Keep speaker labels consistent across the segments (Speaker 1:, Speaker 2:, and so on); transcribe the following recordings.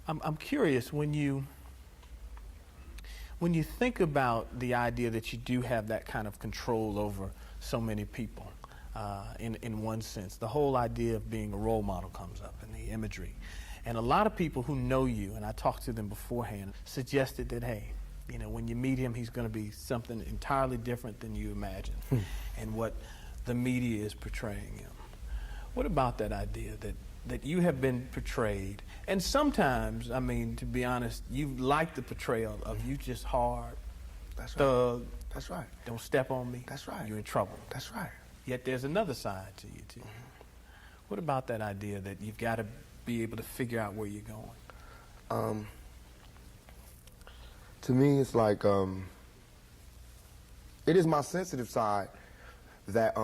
Speaker 1: I'm curious when you think about the idea that you do have that kind of control over so many people, in one sense, the whole idea of being a role model comes up in the imagery. And a lot of people who know you, and I talked to them beforehand, suggested that, hey, when you meet him, he's going to be something entirely different than you imagine and what the media is portraying him. What about that idea that you have been portrayed, and sometimes, I mean, to be honest, you like the portrayal of you just hard, thug.
Speaker 2: That's right.
Speaker 1: Don't step on me.
Speaker 2: That's right.
Speaker 1: You're in trouble.
Speaker 2: That's right.
Speaker 1: Yet there's another side to you too. What about that idea that you've got to be able to figure out where you're going?
Speaker 2: To me, it's like it is my sensitive side that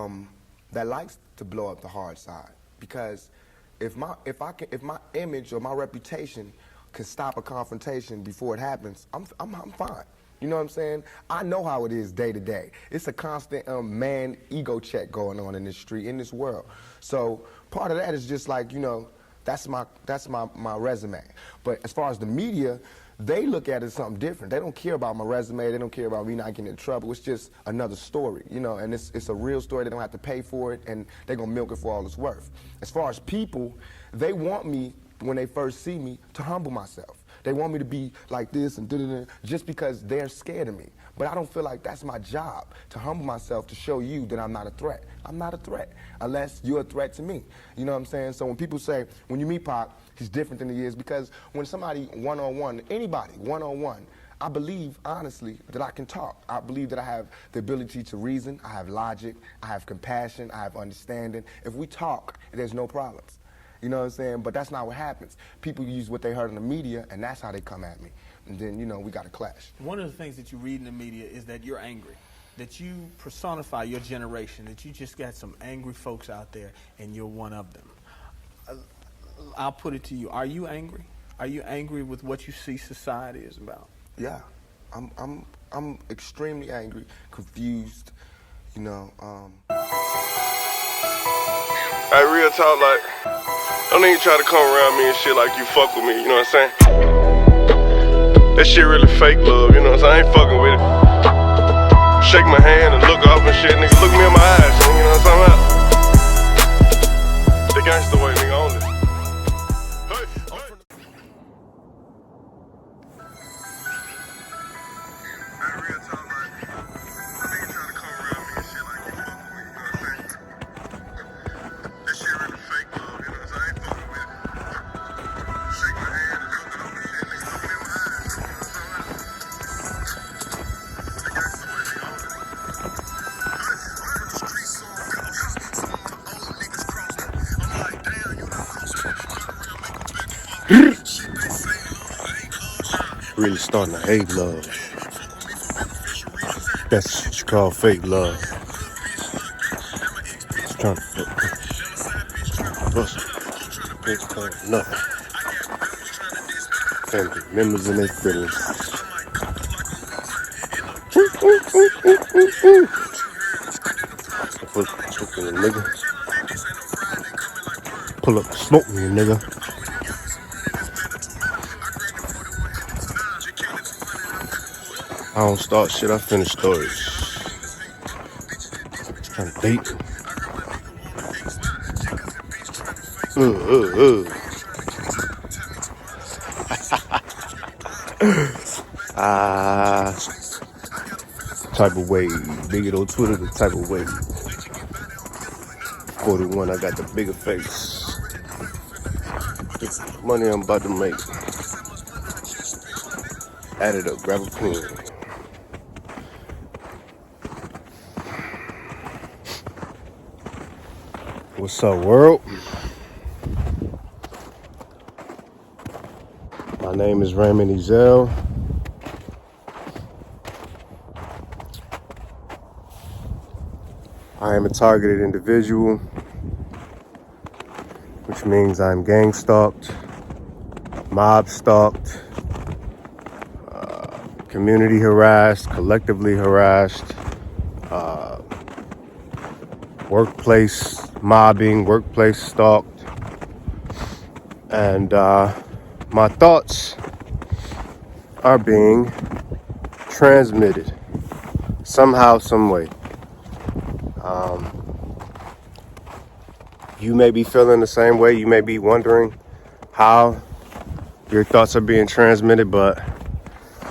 Speaker 2: likes to blow up the hard side, because if my image or my reputation can stop a confrontation before it happens, I'm fine. You know what I'm saying? I know how it is day to day. It's a constant man ego check going on in this street, in this world. So part of that is just like, that's my resume. But as far as the media, they look at it as something different. They don't care about my resume. They don't care about me not getting in trouble. It's just another story, and it's a real story. They don't have to pay for it, and they're going to milk it for all it's worth. As far as people, they want me, when they first see me, to humble myself. They want me to be like this and da-da-da, just because they're scared of me. But I don't feel like that's my job, to humble myself, to show you that I'm not a threat. I'm not a threat unless you're a threat to me. You know what I'm saying? So when people say, when you meet Pac, he's different than he is, because when somebody one-on-one, anybody one-on-one, I believe, honestly, that I can talk. I believe that I have the ability to reason, I have logic, I have compassion, I have understanding. If we talk, there's no problems. You know what I'm saying? But that's not what happens. People use what they heard in the media, and that's how they come at me. And then, we got to clash.
Speaker 1: One of the things that you read in the media is that you're angry, that you personify your generation, that you just got some angry folks out there, and you're one of them. I'll put it to you. Are you angry? Are you angry with what you see society is about?
Speaker 2: Yeah. I'm extremely angry, confused,
Speaker 3: Hey, real talk, like, don't even try to come around me and shit like you fuck with me, you know what I'm saying? That shit really fake love, you know what I'm saying? I ain't fucking with it. Shake my hand and look off and shit, nigga. Look me in my eyes, you know what I'm talking about? The gangster way, nigga, on this.
Speaker 4: Really starting to hate love. That's what you call fake love. Just trying to bust nothing. Family members and their feelings. Fucking nigga. Pull up, smoke me, nigga. I don't start shit, I finish stories. Trying to date. Type of way. Bigger on Twitter, the type of way. 41, I got the bigger face. Money I'm about to make. Add it up, grab a pen. What's up, world? My name is Raymond Ezel. I am a targeted individual, which means I'm gang stalked, mob stalked, community harassed, collectively harassed, workplace mobbing, workplace stalked, and my thoughts are being transmitted somehow, some way. You may be feeling the same way. You may be wondering how your thoughts are being transmitted, but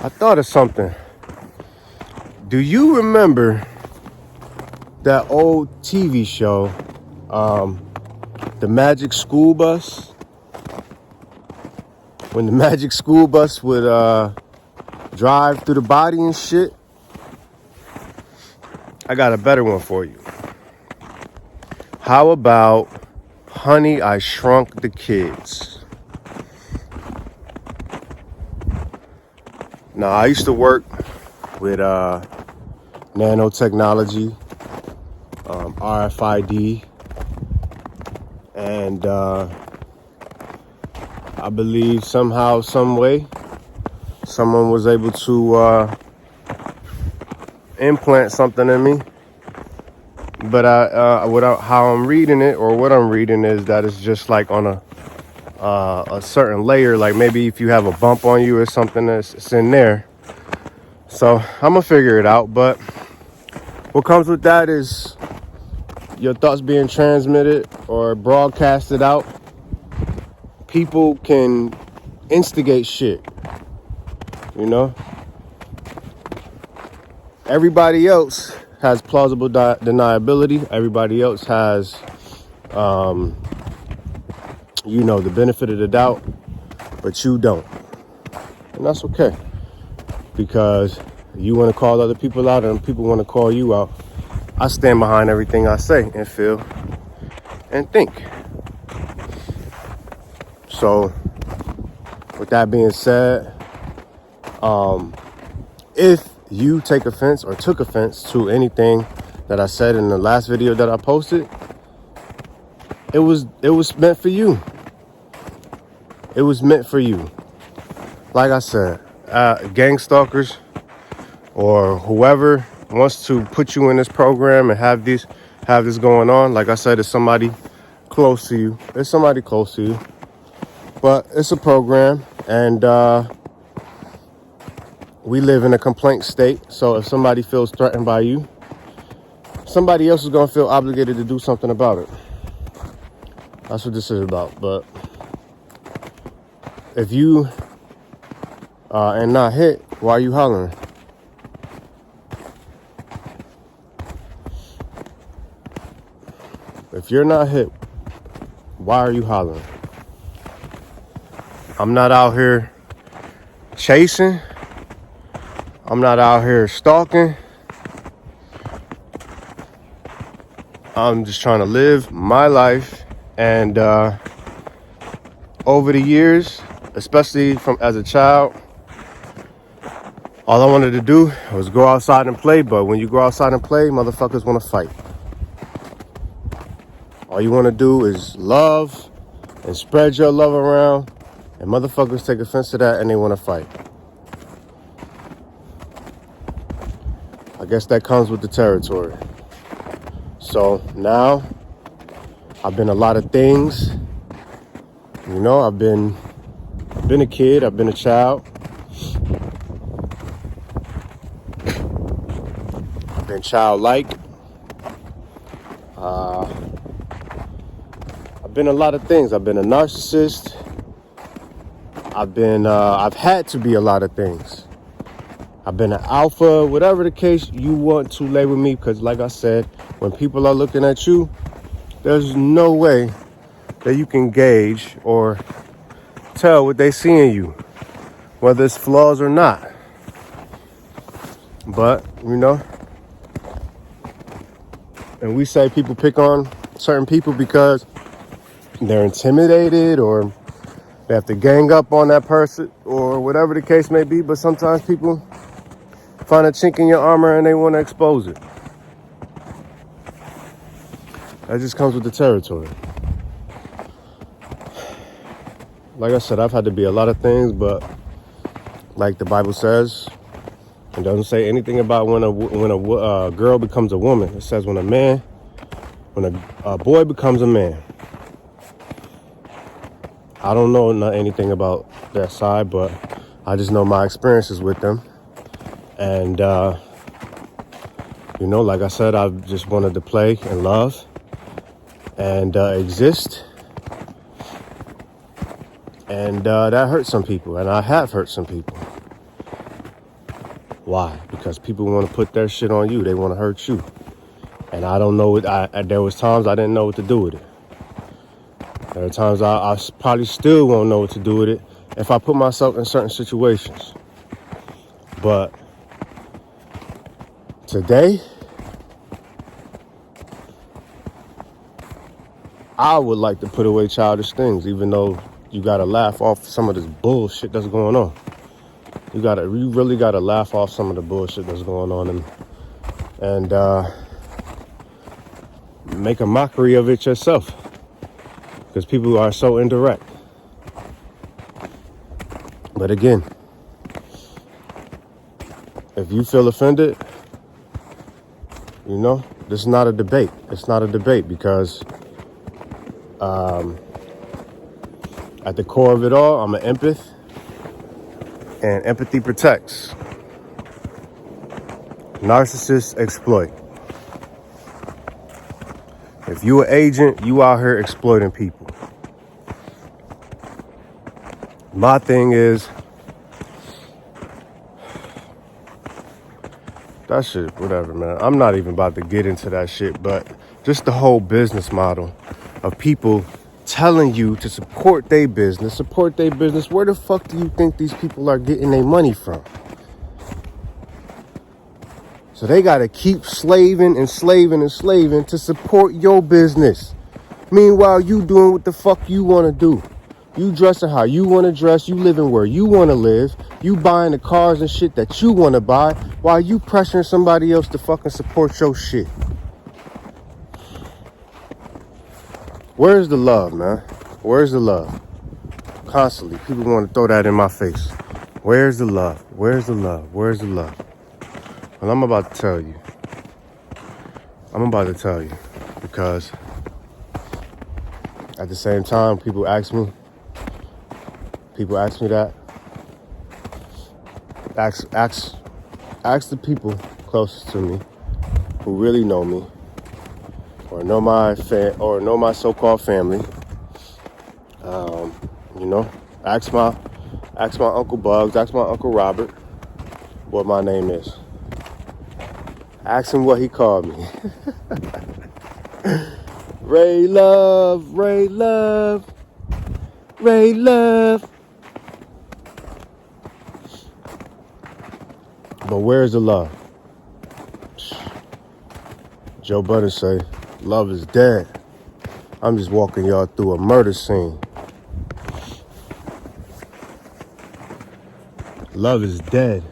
Speaker 4: I thought of something. Do you remember that old TV show, The Magic School Bus? When the Magic School Bus would drive through the body and shit? I got a better one for you. How about Honey, I Shrunk the Kids? Now, I used to work with nanotechnology, RFID, and I believe somehow, some way, someone was able to implant something in me. But how I'm reading it, or what I'm reading, is that it's just like on a certain layer. Like maybe if you have a bump on you or something, it's in there. So I'm gonna figure it out. But what comes with that is your thoughts being transmitted or broadcasted out. People can instigate shit, you know? Everybody else has plausible deniability. Everybody else has, the benefit of the doubt, but you don't. And that's okay, because you want to call other people out and people want to call you out. I stand behind everything I say and feel and think. So with that being said, if you take offense or took offense to anything that I said in the last video that I posted, it was meant for you. It was meant for you. Like I said, gangstalkers or whoever wants to put you in this program and have this going on, like I said, it's somebody close to you. It's somebody close to you. But it's a program, and we live in a complaint state. So if somebody feels threatened by you, somebody else is going to feel obligated to do something about it. That's what this is about. But if you and not hit, why are you hollering? If you're not hit, why are you hollering? I'm not out here chasing. I'm not out here stalking. I'm just trying to live my life. And over the years, especially as a child, all I wanted to do was go outside and play. But when you go outside and play, motherfuckers want to fight. All you want to do is love and spread your love around. And motherfuckers take offense to that and they want to fight. I guess that comes with the territory. So now I've been a lot of things. You know, I've been a kid, I've been a child. I've been childlike. I've been a lot of things. I've been a narcissist. I've had to be a lot of things. I've been an alpha, whatever the case you want to label me, because like I said, when people are looking at you, there's no way that you can gauge or tell what they see in you, whether it's flaws or not. But, and we say people pick on certain people because they're intimidated or they have to gang up on that person or whatever the case may be. But sometimes people find a chink in your armor and they want to expose it. That just comes with the territory. Like I said, I've had to be a lot of things, but like the Bible says, it doesn't say anything about when a girl becomes a woman. It says when a boy becomes a man. I don't know anything about that side, but I just know my experiences with them. And, you know, like I said, I just wanted to play and love and exist. And that hurt some people, and I have hurt some people. Why? Because people want to put their shit on you. They want to hurt you. And I don't know there was times I didn't know what to do with it. There are times I probably still won't know what to do with it if I put myself in certain situations. But today, I would like to put away childish things, even though you gotta laugh off some of this bullshit that's going on. You really gotta laugh off some of the bullshit that's going on and make a mockery of it yourself, because people are so indirect. But again, if you feel offended, you know, this is not a debate. It's not a debate because at the core of it all, I'm an empath, and empathy protects. Narcissists exploit. If you an agent, you out here exploiting people. My thing is, that shit, whatever, man. I'm not even about to get into that shit, but just the whole business model of people telling you to support their business. Where the fuck do you think these people are getting their money from? So they got to keep slaving to support your business. Meanwhile, you doing what the fuck you want to do. You dressing how you want to dress. You living where you want to live. You buying the cars and shit that you want to buy while you pressuring somebody else to fucking support your shit. Where's the love, man? Where's the love? Constantly, people want to throw that in my face. Where's the love? Where's the love? Where's the love? Well, I'm about to tell you. Because at the same time, people ask me that. Ask the people closest to me who really know me, or know my so-called family. You know, ask my Uncle Bugs, ask my Uncle Robert what my name is. Ask him what he called me. Ray Love. But where's the love? Joe Budden say, love is dead. I'm just walking y'all through a murder scene. Love is dead.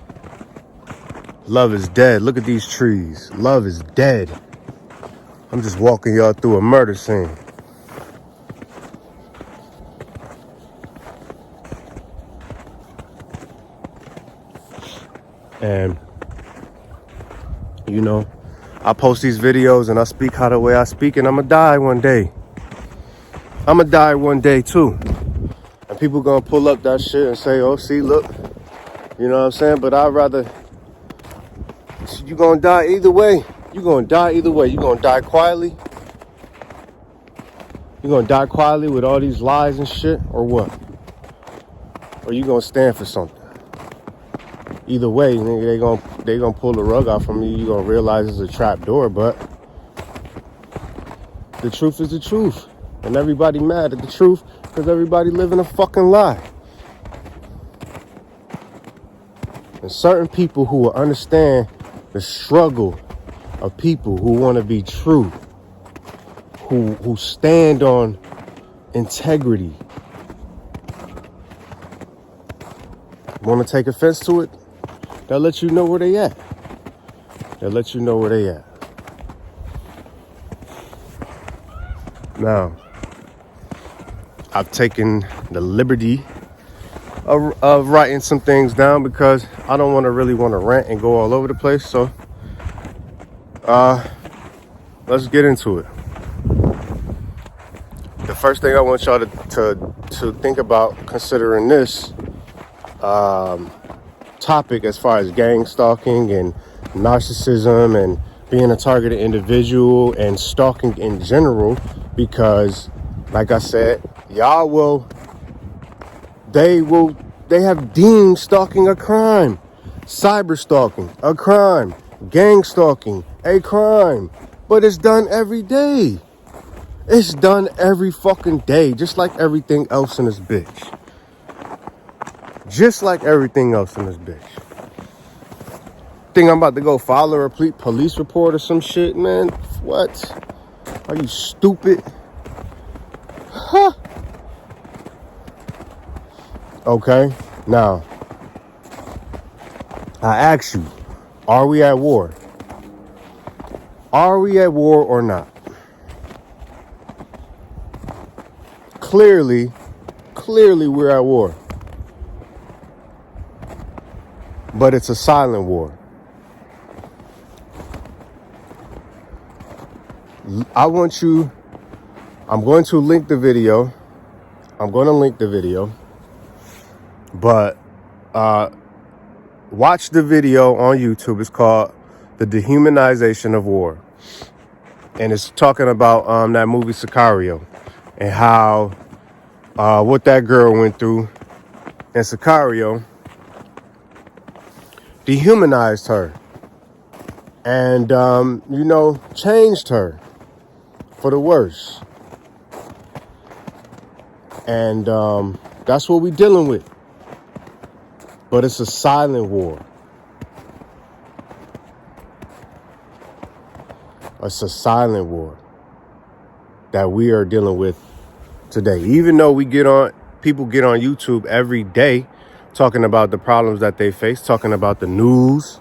Speaker 4: Love is dead. Look at these trees. Love is dead. I'm just walking y'all through a murder scene. And, you know, I post these videos and I speak how the way I speak, and I'm going to die one day. I'm going to die one day too. And people going to pull up that shit and say, oh, see, look. You know what I'm saying? But I'd rather, you're going to die either way. You're going to die either way. You're going to die quietly. You're going to die quietly with all these lies and shit, or what? Or you going to stand for something. Either way, nigga, they gonna pull the rug out from you. You're going to realize it's a trap door, but the truth is the truth. And everybody mad at the truth because everybody living a fucking lie. And certain people who will understand the struggle of people who want to be true, who stand on integrity, want to take offense to it, they'll let you know where they at. Now, I've taken the liberty of writing some things down because I don't want to rant and go all over the place. So let's get into it. The first thing I want y'all to think about considering this topic as far as gang stalking and narcissism and being a targeted individual and stalking in general, because like I said, they have deemed stalking a crime, cyber stalking a crime, gang stalking a crime, but it's done every day. It's done every fucking day, just like everything else in this bitch. Just like everything else in this bitch. Think I'm about to go file a police report or some shit, man? What? Are you stupid? Huh. Okay, now, I ask you, are we at war? Are we at war or not? Clearly we're at war. But it's a silent war. I'm going to link the video. But watch the video on YouTube. It's called The Dehumanization of War. And it's talking about that movie Sicario and how what that girl went through in Sicario dehumanized her and, changed her for the worse. And that's what we're dealing with. But it's a silent war. It's a silent war that we are dealing with today. Even though people get on YouTube every day talking about the problems that they face, talking about the news.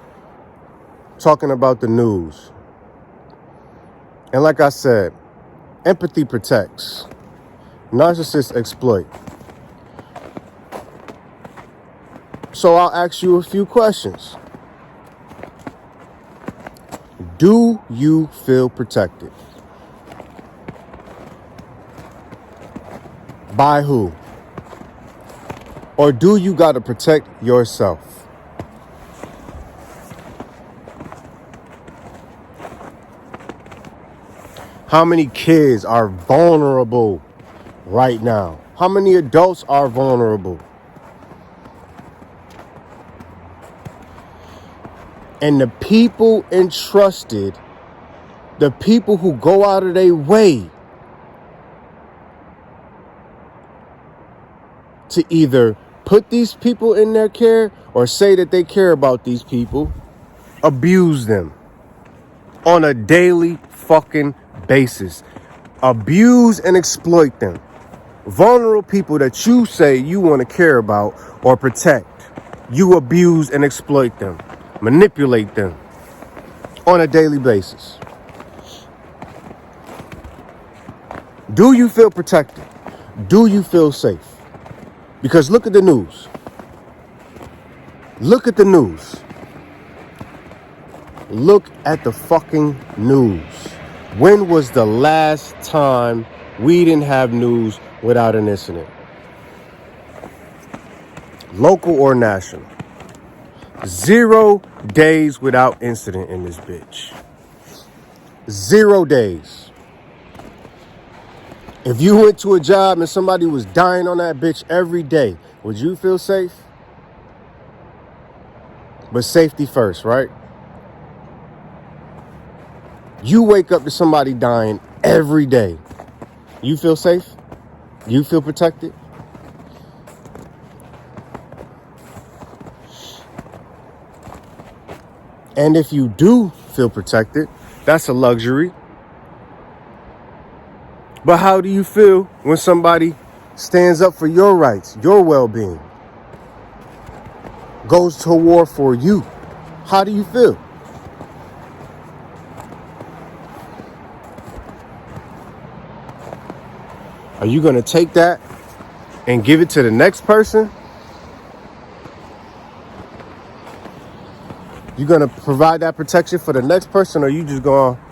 Speaker 4: And like I said, empathy protects. Narcissists exploit. So I'll ask you a few questions. Do you feel protected? By who? Or do you got to protect yourself? How many kids are vulnerable right now? How many adults are vulnerable? And the people entrusted, the people who go out of their way to either put these people in their care or say that they care about these people, abuse them on a daily fucking basis. Abuse and exploit them. Vulnerable people that you say you want to care about or protect, you abuse and exploit them. Manipulate them on a daily basis. Do you feel protected? Do you feel safe? Because look at the news. Look at the news. Look at the fucking news. When was the last time we didn't have news without an incident? Local or national? 0 days without incident in this bitch. 0 days. If you went to a job and somebody was dying on that bitch every day, would you feel safe? But safety first, right? You wake up to somebody dying every day. You feel safe? You feel protected? And if you do feel protected, that's a luxury. But how do you feel when somebody stands up for your rights, your well-being, goes to war for you? How do you feel? Are you going to take that and give it to the next person? You going to provide that protection for the next person, or you just going to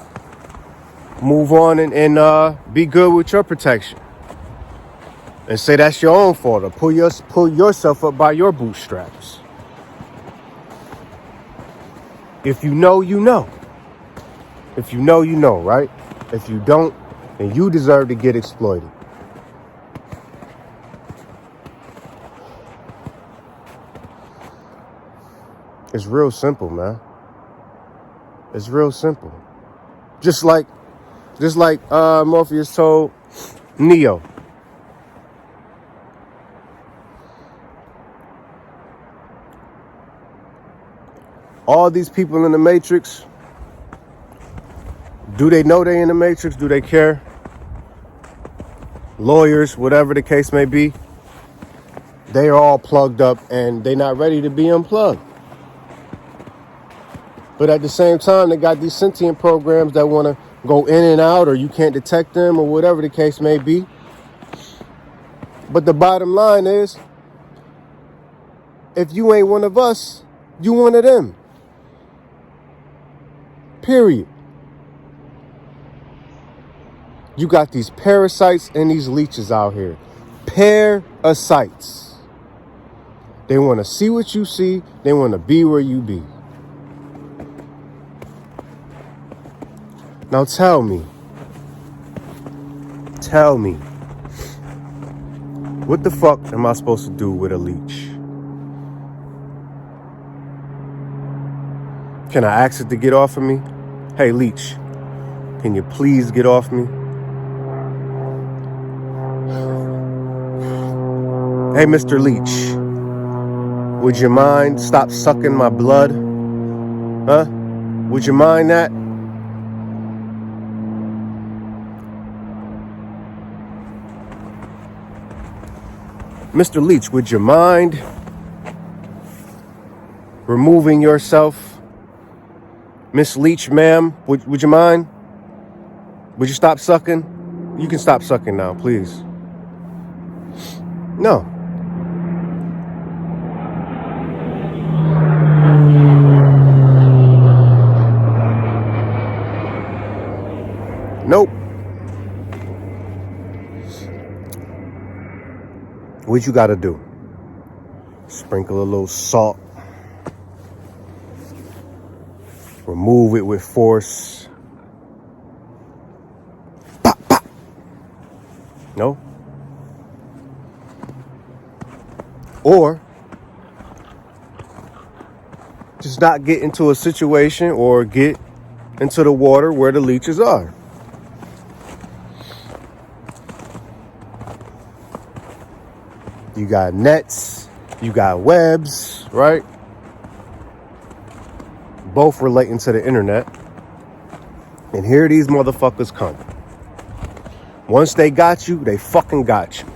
Speaker 4: move on and be good with your protection? and say that's your own fault, or pull yourself up by your bootstraps. If you know, you know. If you know, you know, right? If you don't, then you deserve to get exploited. It's real simple, man. It's real simple. Just like Morpheus told Neo. All these people in the Matrix, do they know they in the Matrix? Do they care? Lawyers, whatever the case may be, they are all plugged up and they not ready to be unplugged. But at the same time, they got these sentient programs that want to go in and out, or you can't detect them, or whatever the case may be. But the bottom line is, if you ain't one of us, you one of them. Period. You got these parasites and these leeches out here. Parasites. They want to see what you see. They want to be where you be. Now tell me, what the fuck am I supposed to do with a leech? Can I ask it to get off of me? Hey, leech, can you please get off me? Hey, Mr. Leech, would you mind stop sucking my blood? Huh? Would you mind that? Mr. Leech, would you mind removing yourself? Miss Leech, ma'am, would you mind? Would you stop sucking? You can stop sucking now, please. No. Nope. What you gotta do? Sprinkle a little salt. Remove it with force. Pop, pop. No? Or just not get into a situation or get into the water where the leeches are. You got nets, you got webs, right? Both relating to the internet. And here these motherfuckers come. Once they got you, they fucking got you.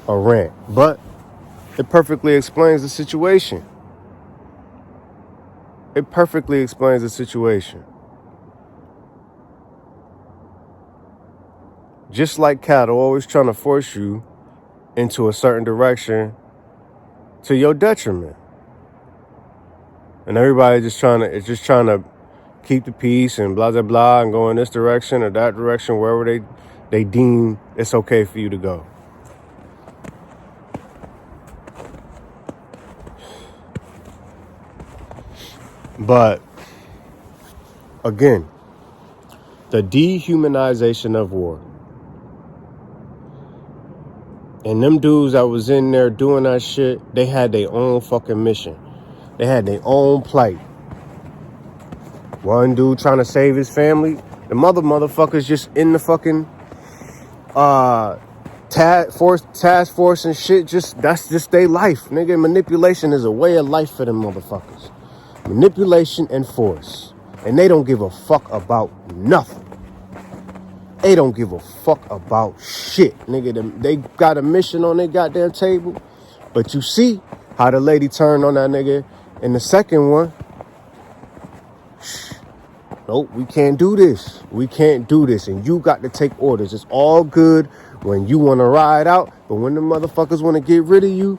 Speaker 4: A rant, but it perfectly explains the situation. It perfectly explains the situation. Just like cattle, always trying to force you into a certain direction to your detriment. And everybody is just trying to keep the peace and blah, blah, blah, and go in this direction or that direction, wherever they deem it's okay for you to go. But again, the dehumanization of war. And them dudes that was in there doing that shit, they had their own fucking mission. They had their own plight. One dude trying to save his family. The motherfuckers just in the fucking task force and shit. That's just their life. Nigga, manipulation is a way of life for them motherfuckers. Manipulation and force. And they don't give a fuck about nothing. They don't give a fuck about shit. Nigga, they got a mission on their goddamn table. But you see how the lady turned on that nigga in the second one. Nope, we can't do this. We can't do this. And you got to take orders. It's all good when you want to ride out. But when the motherfuckers want to get rid of you,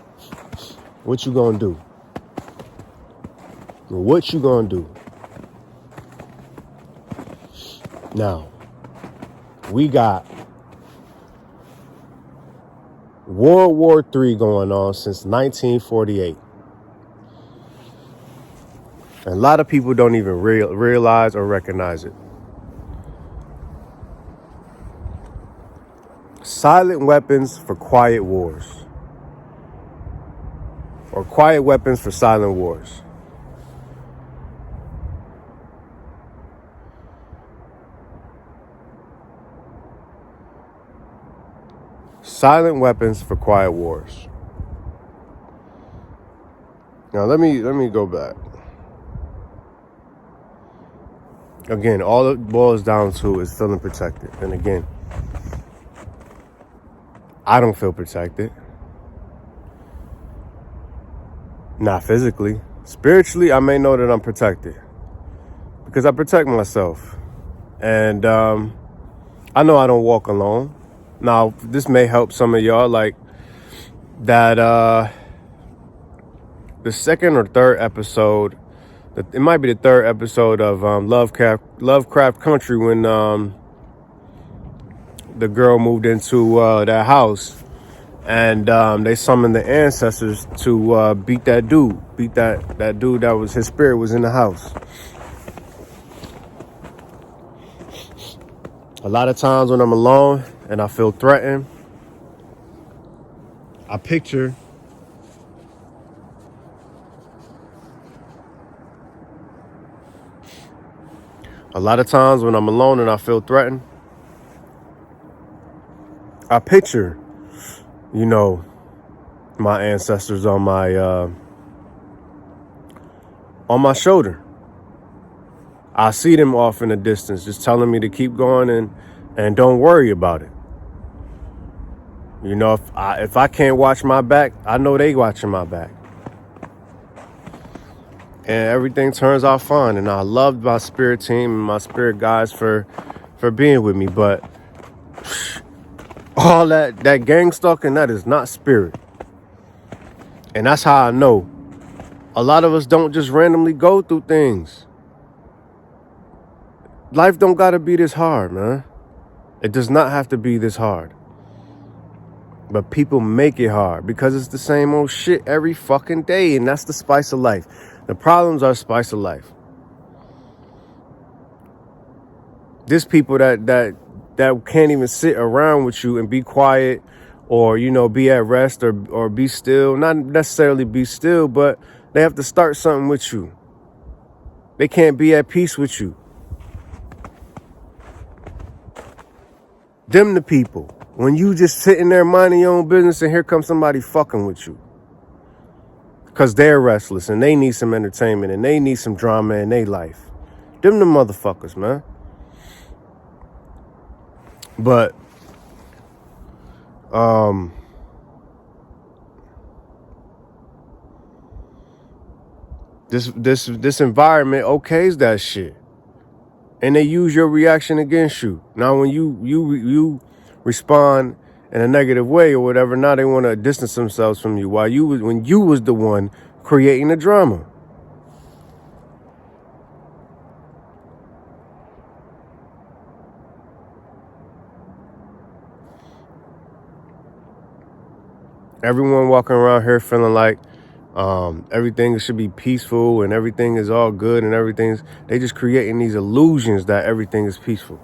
Speaker 4: what you gonna do? What you gonna do? Now, we got World War III going on since 1948. And a lot of people don't even realize or recognize it. Silent weapons for quiet wars. Or quiet weapons for silent wars. Silent weapons for quiet wars. Now let me go back. Again, all it boils down to is feeling protected. And again, I don't feel protected. Not physically. Spiritually, I may know that I'm protected. Because I protect myself. And I know I don't walk alone. Now, this may help some of y'all, like that the second or third episode, it might be the third episode of Lovecraft Country, when the girl moved into that house and they summoned the ancestors to beat that dude. Beat that dude that was, his spirit was in the house. A lot of times when I'm alone and I feel threatened, I picture a lot of times when I'm alone and I feel threatened, I picture, you know, my ancestors on my shoulder. I see them off in the distance, just telling me to keep going and don't worry about it. You know, if I can't watch my back, I know they watching my back. And everything turns out fine. And I love my spirit team and my spirit guys for being with me. But all that gangstalking, that is not spirit. And that's how I know a lot of us don't just randomly go through things. Life don't gotta be this hard, man. It does not have to be this hard. But people make it hard because it's the same old shit every fucking day. And that's the spice of life. The problems are spice of life. There's people that can't even sit around with you and be quiet, or, you know, be at rest or be still. Not necessarily be still, but they have to start something with you. They can't be at peace with you. Them the people. When you just sitting there minding your own business and here comes somebody fucking with you. Because they're restless and they need some entertainment and they need some drama in their life. Them the motherfuckers, man. But, this environment okays that shit. And they use your reaction against you. Now, when you respond in a negative way or whatever, now they want to distance themselves from you when you was the one creating the drama. Everyone walking around here feeling like everything should be peaceful and everything is all good and they just creating these illusions that everything is peaceful.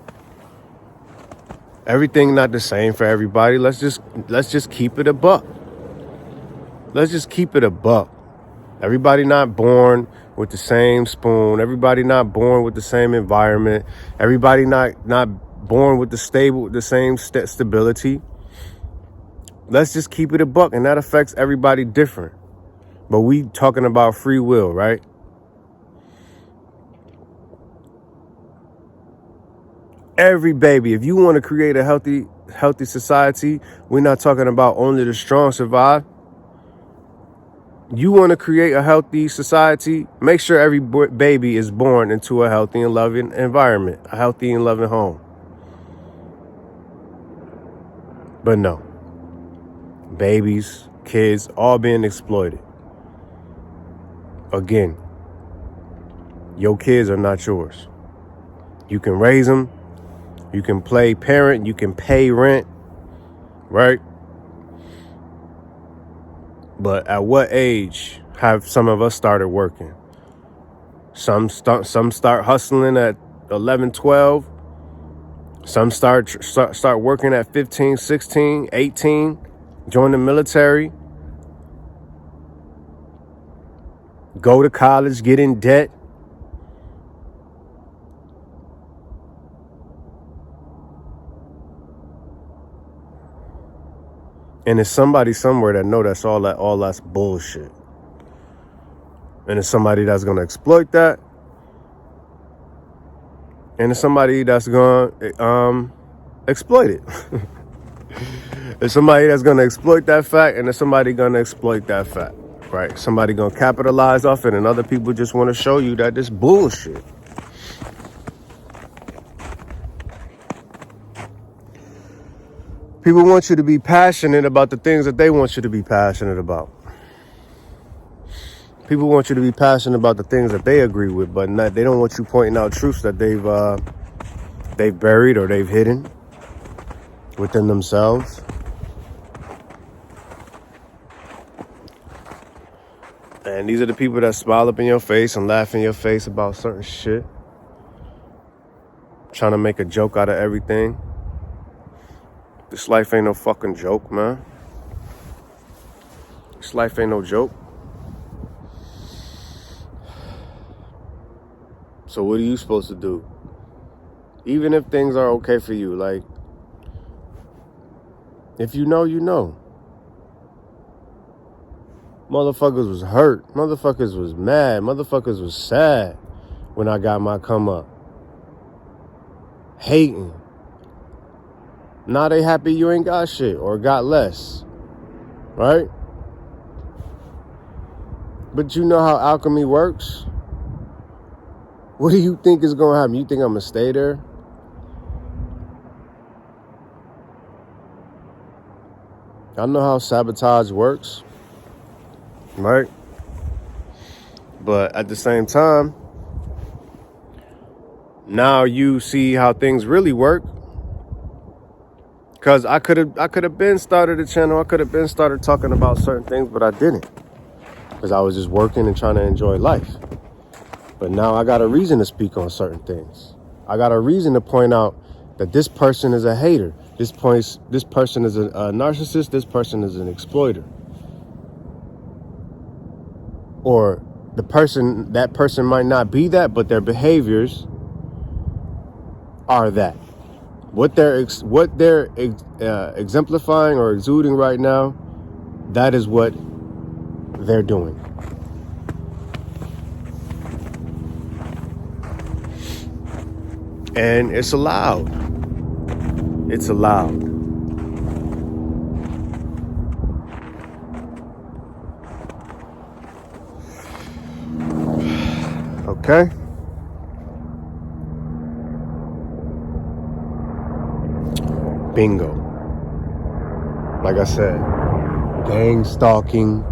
Speaker 4: Everything not the same for everybody. Let's just keep it a buck. Let's just keep it a buck. Everybody not born with the same spoon. Everybody not born with the same environment. Everybody not born with the same stability. Let's just keep it a buck, and that affects everybody different. But we talking about free will, right? Every baby, if you want to create a healthy society, we're not talking about only the strong survive. You want to create a healthy society, make sure every baby is born into a healthy and loving environment, a healthy and loving home. But no. Babies, kids, all being exploited. Again, your kids are not yours. You can raise them, You can play parent, you can pay rent, right? But at what age have some of us started working? Some start hustling at 11, 12. Some start working at 15, 16, 18, join the military, go to college, get in debt. And there's somebody somewhere that know that's all that's bullshit. And there's somebody that's gonna exploit that. And there's somebody that's gonna exploit it. There's somebody that's gonna exploit that fact, and there's somebody gonna exploit that fact. Right? Somebody gonna capitalize off it, and other people just wanna show you that this bullshit. People want you to be passionate about the things that they want you to be passionate about. People want you to be passionate about the things that they agree with, but they don't want you pointing out truths that they've buried or they've hidden within themselves. And these are the people that smile up in your face and laugh in your face about certain shit, trying to make a joke out of everything. This life ain't no fucking joke, man. This life ain't no joke. So what are you supposed to do? Even if things are okay for you, like, if you know, you know. Motherfuckers was hurt. Motherfuckers was mad. Motherfuckers was sad when I got my come up. Hating. Now they happy you ain't got shit or got less. Right? But you know how alchemy works? What do you think is going to happen? You think I'm going to stay there? I know how sabotage works. Right? But at the same time, now you see how things really work. Because I could have been started a channel. I could have been started talking about certain things, but I didn't. Because I was just working and trying to enjoy life. But now I got a reason to speak on certain things. I got a reason to point out that this person is a hater. This person is a narcissist. This person is an exploiter. Or that person might not be that, but their behaviors are that. What they're exemplifying or exuding right now, that is what they're doing. And it's allowed. It's allowed. Okay? Bingo. Like I said, gangstalking,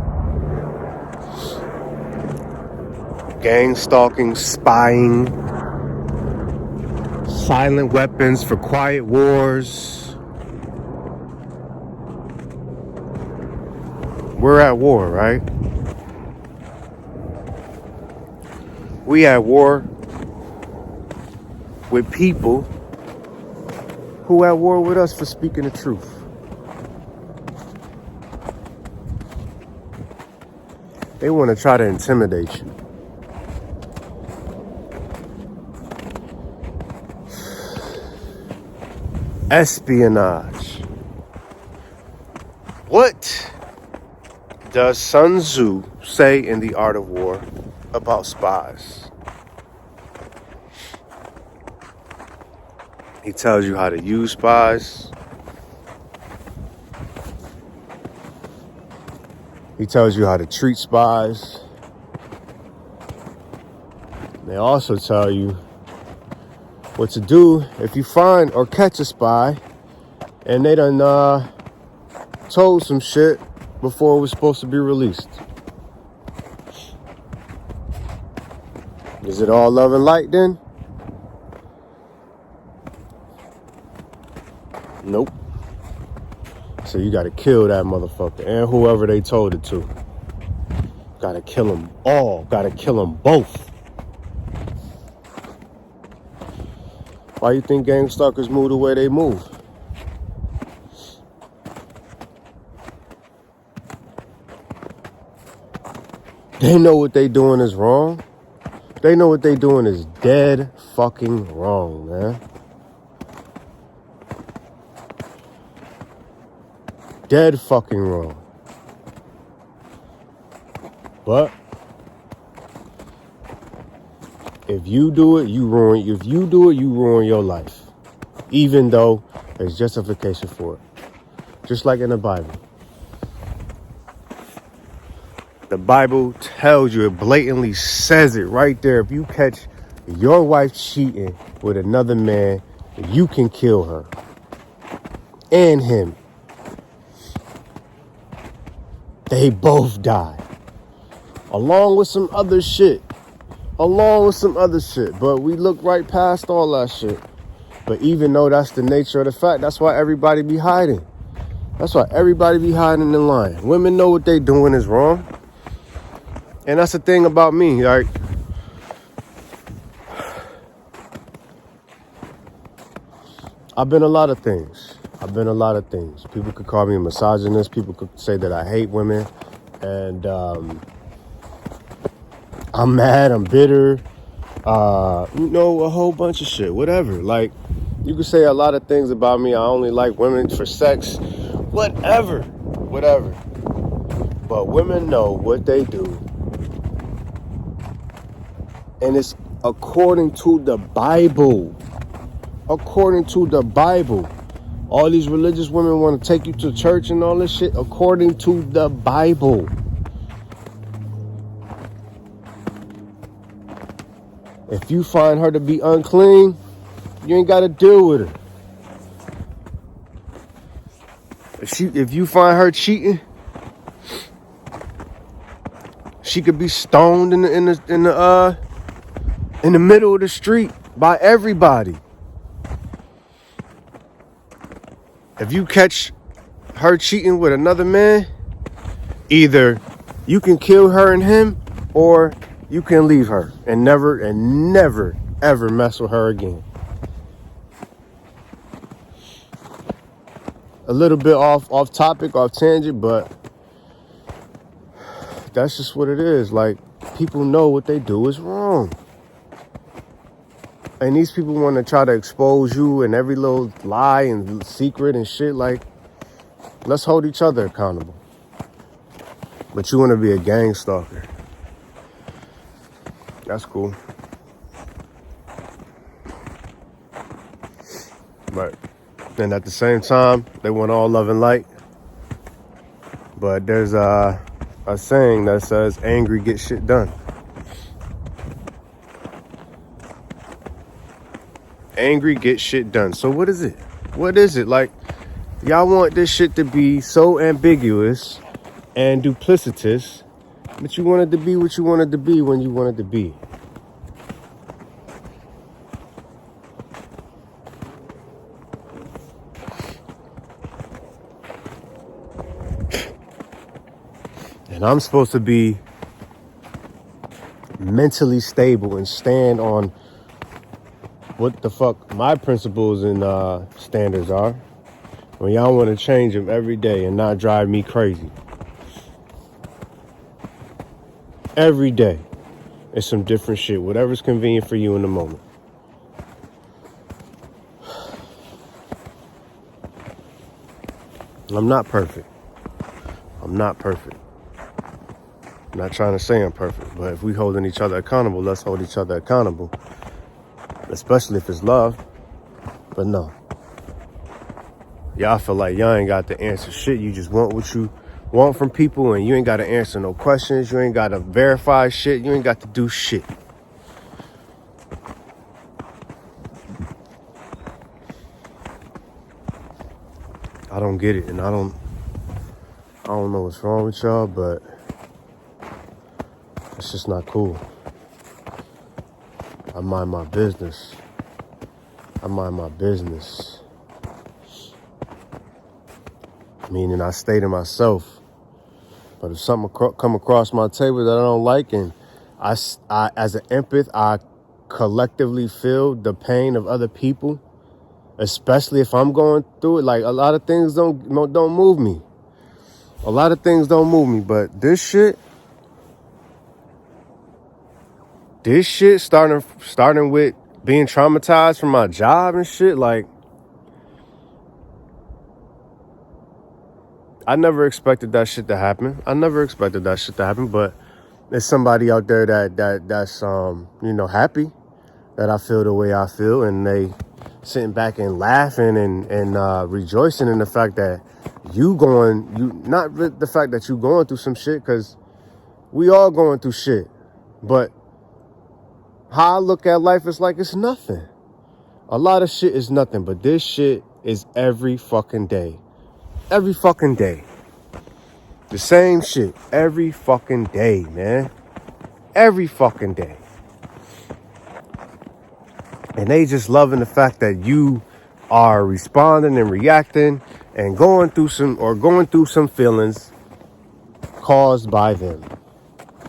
Speaker 4: spying, silent weapons for quiet wars. We're at war, right? We at war with people who at war with us for speaking the truth. They want to try to intimidate you. Espionage. What does Sun Tzu say in The Art of War about spies? He tells you how to use spies. He tells you how to treat spies. They also tell you what to do if you find or catch a spy and they done told some shit before it was supposed to be released. Is it all love and light then? Nope. So you gotta kill that motherfucker and whoever they told it to. Gotta kill them all. Gotta kill them both. Why you think gangstalkers move the way they move? They know what they doing is wrong. They know what they doing is dead fucking wrong, man. Dead fucking wrong. But if you do it, you ruin. If you do it, you ruin your life. Even though there's justification for it. Just like in the Bible. The Bible tells you, it blatantly says it right there. If you catch your wife cheating with another man, you can kill her. And him. They both die. Along with some other shit. But we look right past all that shit. But even though that's the nature of the fact, that's why everybody be hiding. That's why everybody be hiding and lying. Women know what they doing is wrong. And that's the thing about me, like, I've been a lot of things. People could call me a misogynist. People could say that I hate women. And I'm mad, I'm bitter. A whole bunch of shit, whatever. Like, you could say a lot of things about me. I only like women for sex, whatever. But women know what they do. And it's according to the Bible. All these religious women want to take you to church and all this shit. According to the Bible. If you find her to be unclean, you ain't got to deal with her. If you find her cheating, she could be stoned in the middle of the street by everybody. If you catch her cheating with another man, either you can kill her and him, or you can leave her and never ever mess with her again. A little bit off topic, off tangent, but that's just what it is. Like, people know what they do is wrong. And these people want to try to expose you and every little lie and secret and shit. Like, let's hold each other accountable. But you want to be a gang stalker. That's cool. But then at the same time, they want all love and light. But there's a saying that says, angry gets shit done. Angry gets shit done. So what is it? Like, y'all want this shit to be so ambiguous and duplicitous, but you want it to be what you want it to be when you want it to be. And I'm supposed to be mentally stable and stand on what the fuck my principles and standards are, when y'all want to change them every day and not drive me crazy. Every day it's some different shit, whatever's convenient for you in the moment. I'm not perfect. I'm not trying to say I'm perfect, but if we holding each other accountable, let's hold each other accountable. Especially if it's love. But no. Y'all feel like y'all ain't got to answer shit. You just want what you want from people, and you ain't got to answer no questions. You ain't got to verify shit. You ain't got to do shit. I don't get it, and I don't know what's wrong with y'all, but it's just not cool. I mind my business. meaning I stay to myself. But if something come across my table that I don't like, and I as an empath, I collectively feel the pain of other people, especially if I'm going through it. Like, a lot of things don't move me. A lot of things don't move me, but this shit starting with being traumatized from my job and shit, like, I never expected that shit to happen. But there's somebody out there that's happy that I feel the way I feel, and they sitting back and laughing and rejoicing in the fact that not the fact that you going through some shit, because we all going through shit. But how I look at life is like it's nothing. A lot of shit is nothing, but this shit is every fucking day. Every fucking day. The same shit every fucking day, man. Every fucking day. And they just loving the fact that you are responding and reacting and going through some feelings caused by them.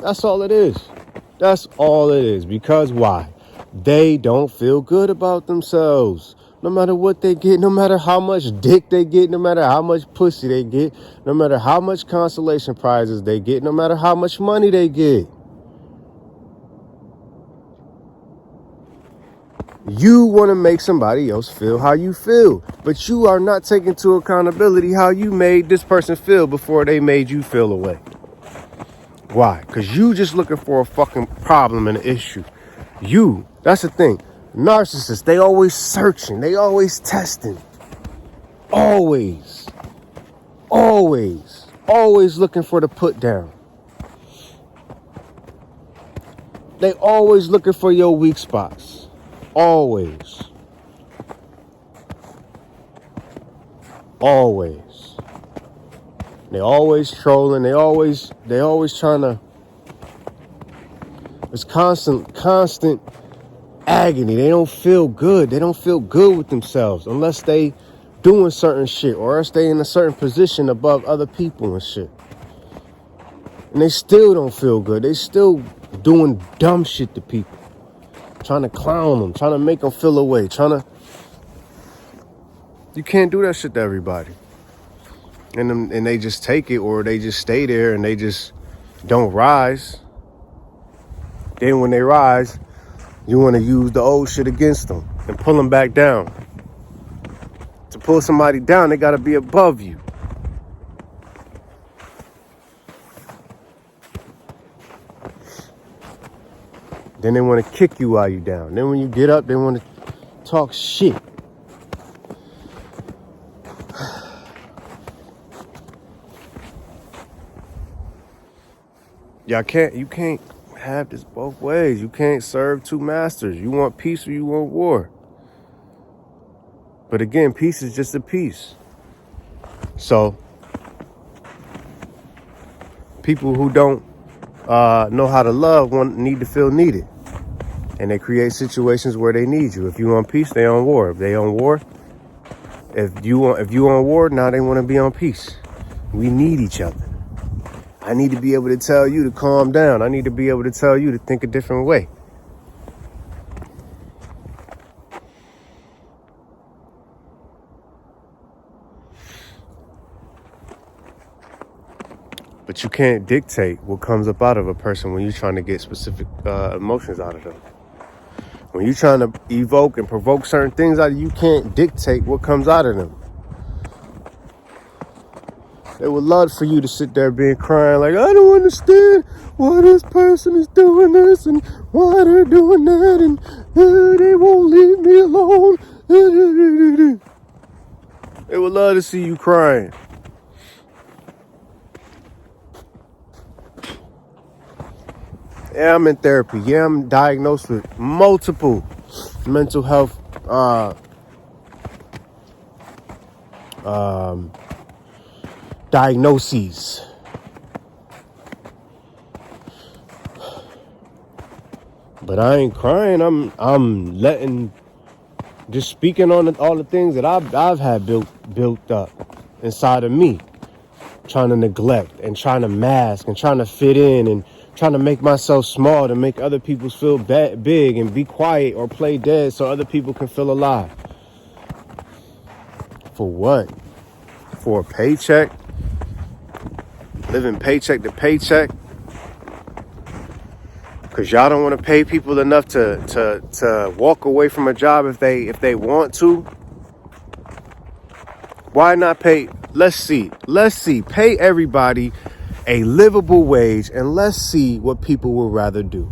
Speaker 4: That's all it is. That's all it is. Because why? They don't feel good about themselves. No matter what they get, no matter how much dick they get, no matter how much pussy they get, no matter how much consolation prizes they get, no matter how much money they get. You want to make somebody else feel how you feel, but you are not taking into accountability how you made this person feel before they made you feel away. Why? Because you just looking for a fucking problem and an issue. That's the thing. Narcissists, they always searching. They always testing. Always looking for the put down. They always looking for your weak spots. Always. They always trolling. They always trying to. It's constant agony. They don't feel good. They don't feel good with themselves unless they doing certain shit or else they in a certain position above other people and shit. And they still don't feel good. They still doing dumb shit to people. Trying to clown them. Trying to make them feel away. You can't do that shit to everybody. And they just take it, or they just stay there and they just don't rise. Then when they rise, you want to use the old shit against them and pull them back down. To pull somebody down, they got to be above you. Then they want to kick you while you down. Then when you get up, they want to talk shit. You can't have this both ways. You can't serve two masters. You want peace or you want war. But again, peace is just a peace. So people who don't know how to love need to feel needed. And they create situations where they need you. If you on peace, they on war. If they on war, if you on war, now they want to be on peace. We need each other. I need to be able to tell you to calm down. I need to be able to tell you to think a different way. But you can't dictate what comes up out of a person when you're trying to get specific emotions out of them. When you're trying to evoke and provoke certain things out of you, can't dictate what comes out of them. They would love for you to sit there being crying like, I don't understand why this person is doing this and why they're doing that and they won't leave me alone. They would love to see you crying. Yeah, I'm in therapy. Yeah, I'm diagnosed with multiple mental health diagnoses. But I ain't crying. I'm just speaking on all the things that I've had built up inside of me. trying to neglect and trying to mask and trying to fit in and trying to make myself small to make other people feel big and be quiet or play dead so other people can feel alive. For what? For a paycheck? Living paycheck to paycheck? Because y'all don't want to pay people enough to walk away from a job if they want to? Why not pay? Let's see. Pay everybody a livable wage and let's see what people would rather do.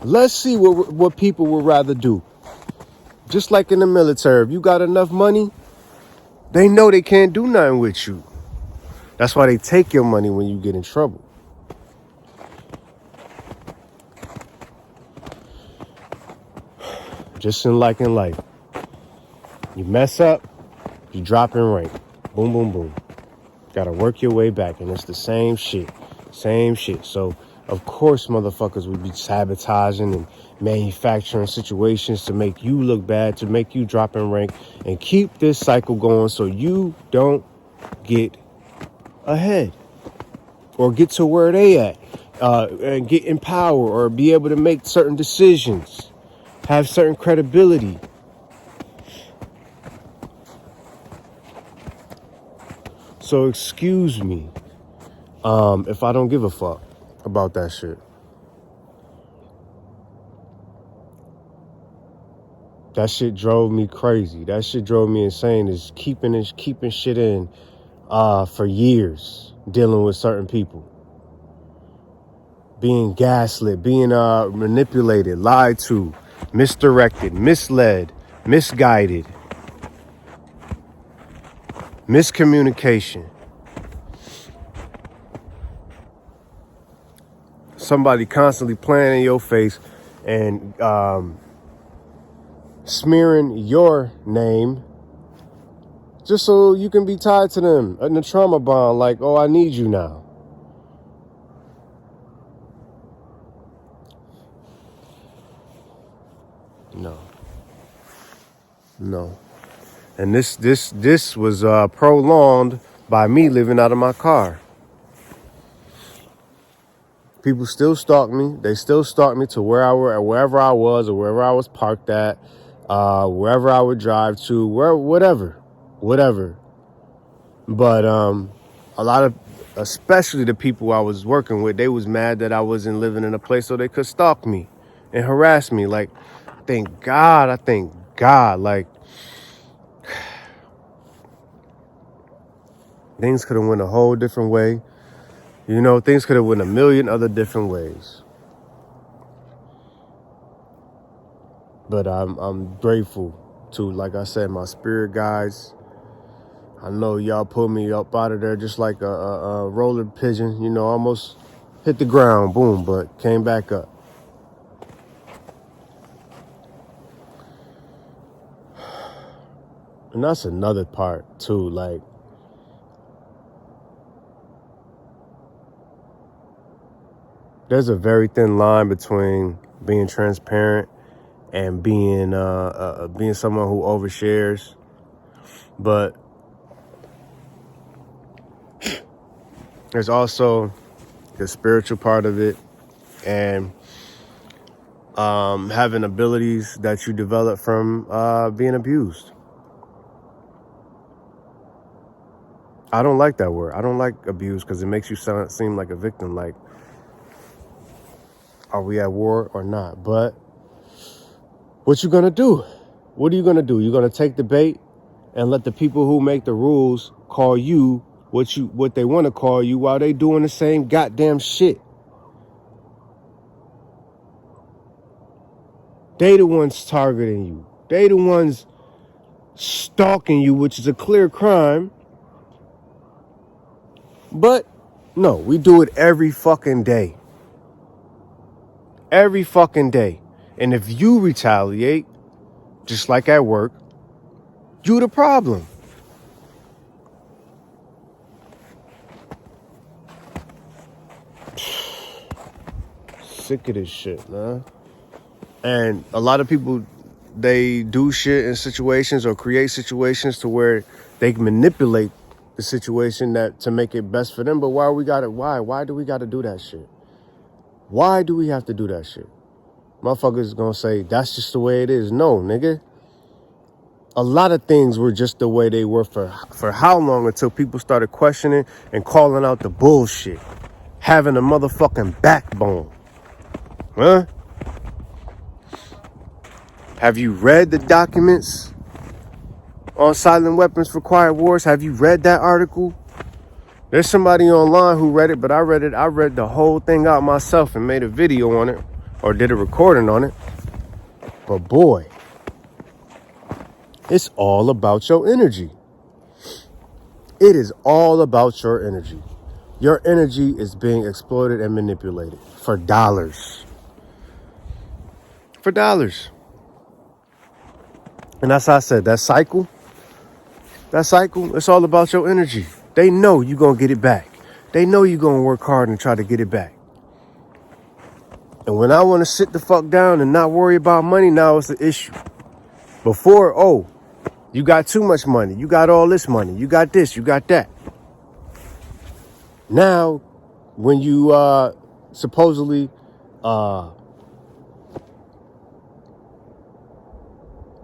Speaker 4: Let's see what people would rather do. Just like in the military, if you got enough money, they know they can't do nothing with you. That's why they take your money when you get in trouble. Just like in life. You mess up, you drop in rank. Boom, boom, boom. Gotta work your way back, and it's the same shit. So, of course, motherfuckers would be sabotaging and manufacturing situations to make you look bad, to make you drop in rank, and keep this cycle going so you don't get ahead or get to where they at, and get in power or be able to make certain decisions, have certain credibility. So excuse me if I don't give a fuck about that shit. That shit drove me crazy. That shit drove me insane. Is keeping shit in for years, dealing with certain people, being gaslit, being manipulated, lied to, misdirected, misled, misguided, miscommunication. Somebody constantly playing in your face and smearing your name just so you can be tied to them in a trauma bond, like, oh, I need you now. No. And this was prolonged by me living out of my car. People still stalk me. They still stalk me to wherever I was or wherever I was parked at, wherever I would drive to, whatever. But a lot of, especially the people I was working with, they was mad that I wasn't living in a place so they could stalk me and harass me. Like, I thank God, like, things could have went a whole different way. You know, things could have went a million other different ways. But I'm grateful to, like I said, my spirit guides. I know y'all pulled me up out of there just like a roller pigeon, you know, almost hit the ground, boom, but came back up. And that's another part too, like, there's a very thin line between being transparent and being someone who overshares. But there's also the spiritual part of it and having abilities that you develop from being abused. I don't like that word. I don't like abuse because it makes you seem like a victim. Like, are we at war or not? But what you gonna do? What are you gonna do? You're gonna take the bait and let the people who make the rules call you what they want to call you while they doing the same goddamn shit. They the ones targeting you. They the ones stalking you, which is a clear crime. But no, we do it every fucking day. Every fucking day. And if you retaliate, just like at work, you the problem. Sick of this shit, man. And a lot of people they do shit in situations or create situations to where they can manipulate the situation that to make it best for them. But why do we gotta do that shit? Why do we have to do that shit? Motherfuckers gonna say that's just the way it is. No, nigga. A lot of things were just the way they were for how long, until people started questioning and calling out the bullshit. Having a motherfucking backbone. Huh? Have you read the documents on silent weapons for quiet wars? Have you read that article? There's somebody online who read it, but I read the whole thing out myself and made a video on it, or did a recording on it. But boy, it's all about your energy. It is all about your energy. Your energy is being exploited and manipulated for dollars. For dollars. And that's how I said, that cycle, it's all about your energy. They know you're going to get it back. They know you're going to work hard and try to get it back. And when I want to sit the fuck down and not worry about money, now it's the issue. Before, oh, you got too much money. You got all this money. You got this. You got that. Now, when you supposedly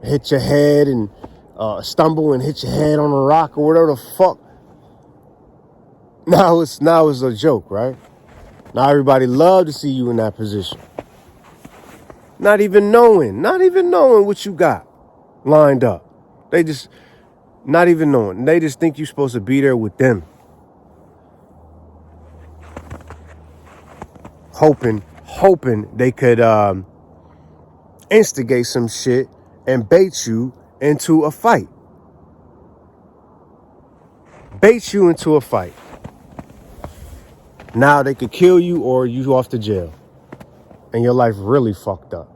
Speaker 4: hit your head and stumble and hit your head on a rock or whatever the fuck, now it's a joke, right? Now everybody love to see you in that position. Not even knowing what you got lined up. They just, not even knowing. They just think you're supposed to be there with them. Hoping they could instigate some shit and bait you into a fight. Bait you into a fight. Now they could kill you or you off to jail. And your life really fucked up.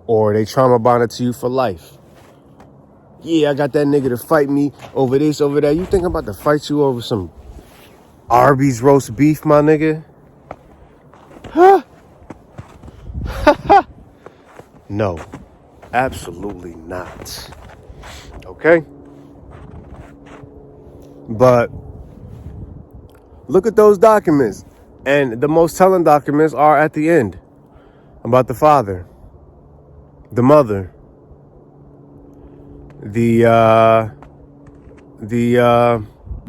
Speaker 4: Or they trauma bonded to you for life. Yeah, I got that nigga to fight me over this, over that. You think I'm about to fight you over some Arby's roast beef, my nigga? Huh? No, absolutely not. Okay? But look at those documents. And the most telling documents are at the end. About the father, the mother, the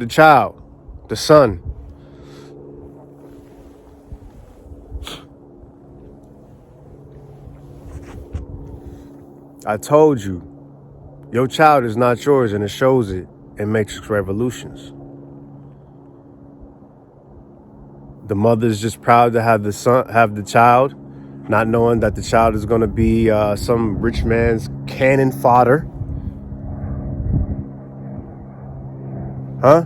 Speaker 4: child, the son. I told you, your child is not yours, and it shows it in Matrix Revolutions. The mother is just proud to have the child, not knowing that the child is going to be some rich man's cannon fodder. Huh?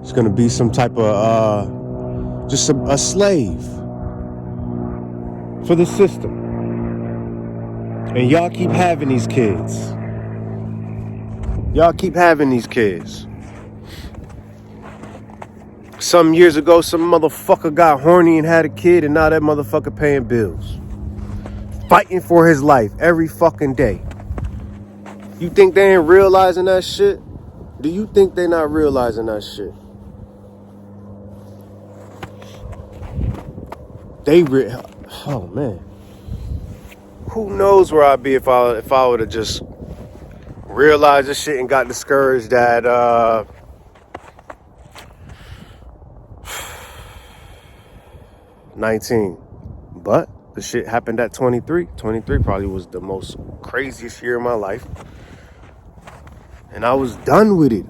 Speaker 4: It's going to be some type of, just a slave for the system. And y'all keep having these kids. Y'all keep having these kids. Some years ago, some motherfucker got horny and had a kid, and now that motherfucker paying bills. Fighting for his life every fucking day. You think they ain't realizing that shit? Do you think they not realizing that shit? Oh man. Who knows where I'd be if I would have just realized this shit and got discouraged at 19. But the shit happened at 23. 23 probably was the most craziest year of my life. And I was done with it.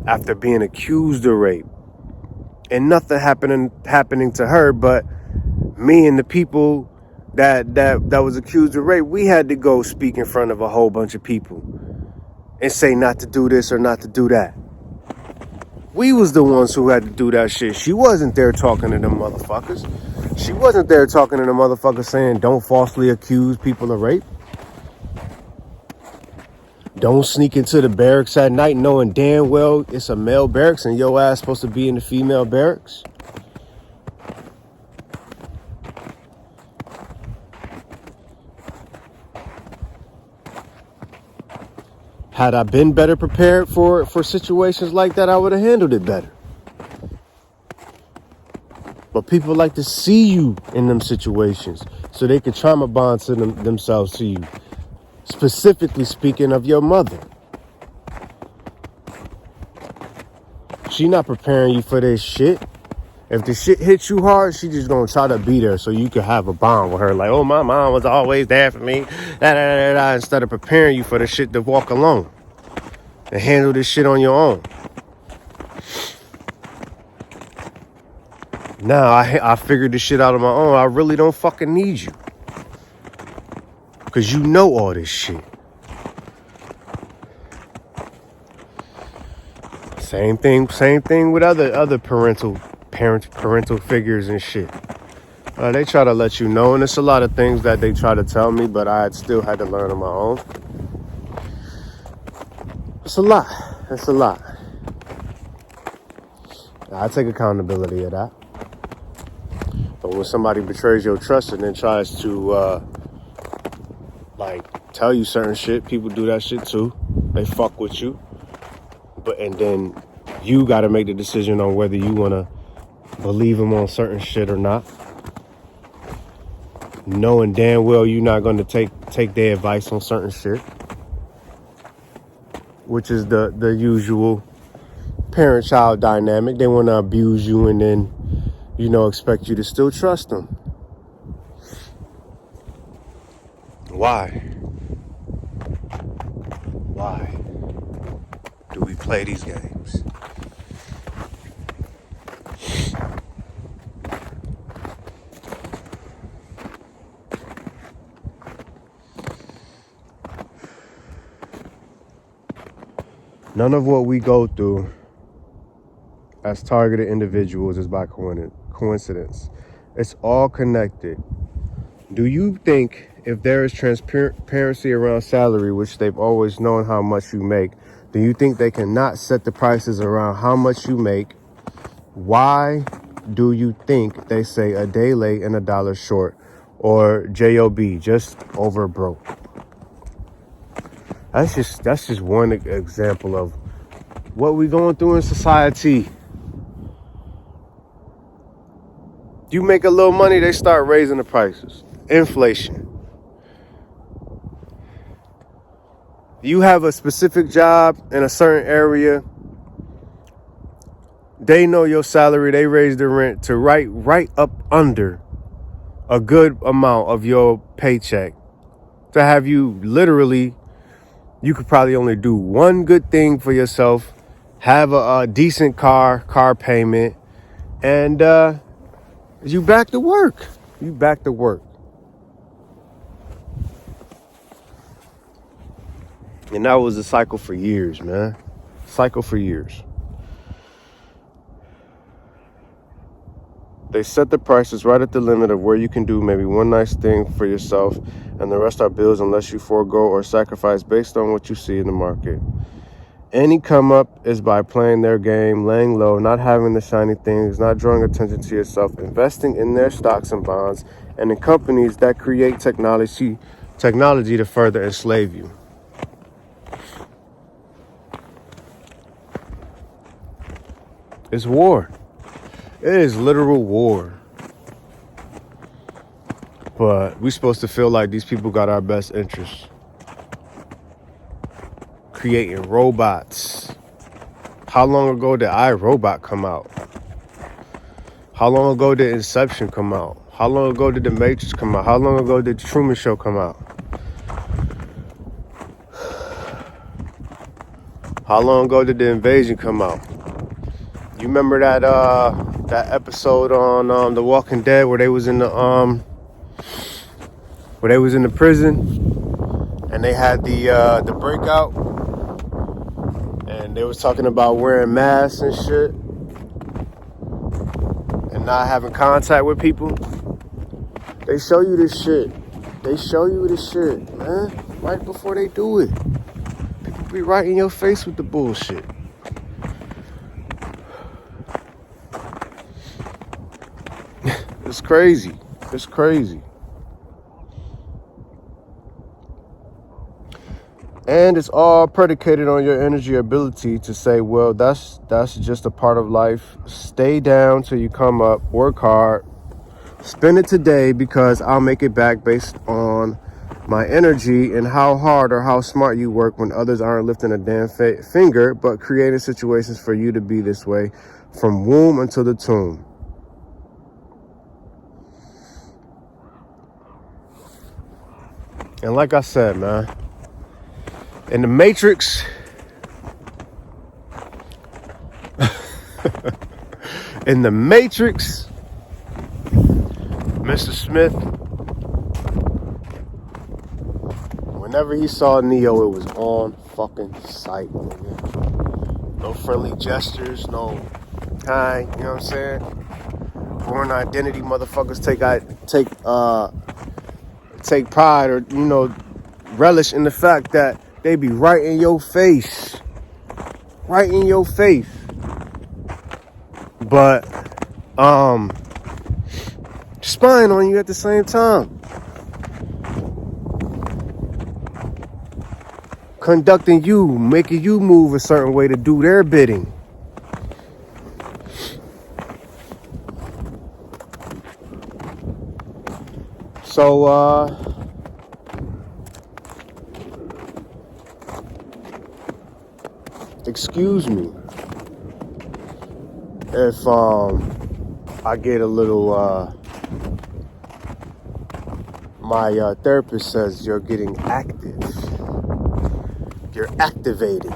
Speaker 4: After being accused of rape. And nothing happening to her, but me and the people that was accused of rape, we had to go speak in front of a whole bunch of people and say not to do this or not to do that. We was the ones who had to do that shit. She wasn't there talking to them motherfuckers. She wasn't there talking to the motherfuckers saying don't falsely accuse people of rape. Don't sneak into the barracks at night knowing damn well it's a male barracks and your ass supposed to be in the female barracks. Had I been better prepared for situations like that, I would have handled it better. But people like to see you in them situations so they can trauma bond to themselves to you. Specifically speaking of your mother. She not preparing you for this shit. If the shit hits you hard, she just gonna try to be there so you can have a bond with her. Like, oh, my mom was always there for me. Instead of preparing you for the shit to walk alone and handle this shit on your own. Now I figured this shit out on my own. I really don't fucking need you. Because you know all this shit. Same thing with other parental figures and shit. They try to let you know, and it's a lot of things that they try to tell me, but I still had to learn on my own. It's a lot. I take accountability of that. But when somebody betrays your trust and then tries to tell you certain shit, people do that shit too. They fuck with you. And then you got to make the decision on whether you want to believe them on certain shit or not. Knowing damn well you're not going to take their advice on certain shit. Which is the usual parent-child dynamic. They want to abuse you and then, expect you to still trust them. Why do we play these games? None of what we go through as targeted individuals is by coincidence. It's all connected. Do you think if there is transparency around salary, which they've always known how much you make, do you think they cannot set the prices around how much you make? Why do you think they say a day late and $1 short, or JOB, just over broke? That's just one example of what we're going through in society. You make a little money, they start raising the prices. Inflation. You have a specific job in a certain area. They know your salary. They raise the rent to right up under a good amount of your paycheck. To have you literally, you could probably only do one good thing for yourself. Have a decent car payment. And you back to work. And that was a cycle for years, man. They set the prices right at the limit of where you can do maybe one nice thing for yourself, and the rest are bills unless you forego or sacrifice based on what you see in the market. Any come up is by playing their game, laying low, not having the shiny things, not drawing attention to yourself, investing in their stocks and bonds, and in companies that create technology to further enslave you. It's war. It is literal war. But we're supposed to feel like these people got our best interests. Creating robots. How long ago did iRobot come out? How long ago did Inception come out? How long ago did The Matrix come out? How long ago did The Truman Show come out? How long ago did The Invasion come out? You remember that episode on The Walking Dead where they was in the prison and they had the breakout and they was talking about wearing masks and shit and not having contact with people. They show you this shit. Man, right before they do it. People be right in your face with the bullshit. It's crazy. And it's all predicated on your energy ability to say, well, that's just a part of life. Stay down till you come up, work hard, spend it today because I'll make it back based on my energy and how hard or how smart you work when others aren't lifting a damn finger, but creating situations for you to be this way from womb until the tomb. And like I said, man, in the Matrix, Mr. Smith, whenever he saw Neo, it was on fucking sight, nigga. No friendly gestures, no hi, you know what I'm saying? Born identity motherfuckers take pride or, you know, relish in the fact that they be right in your face. Right in your face. But spying on you at the same time. Conducting you, making you move a certain way to do their bidding. So, excuse me if I get a little my therapist says you're getting active. You're activating.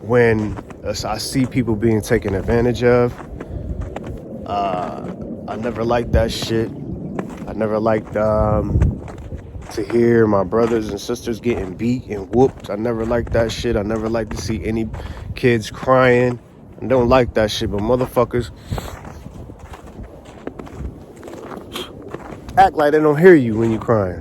Speaker 4: When I see people being taken advantage of, I never liked that shit. I never liked to hear my brothers and sisters getting beat and whooped. I never liked that shit. I never liked to see any kids crying. I don't like that shit, but motherfuckers act like they don't hear you when you're crying.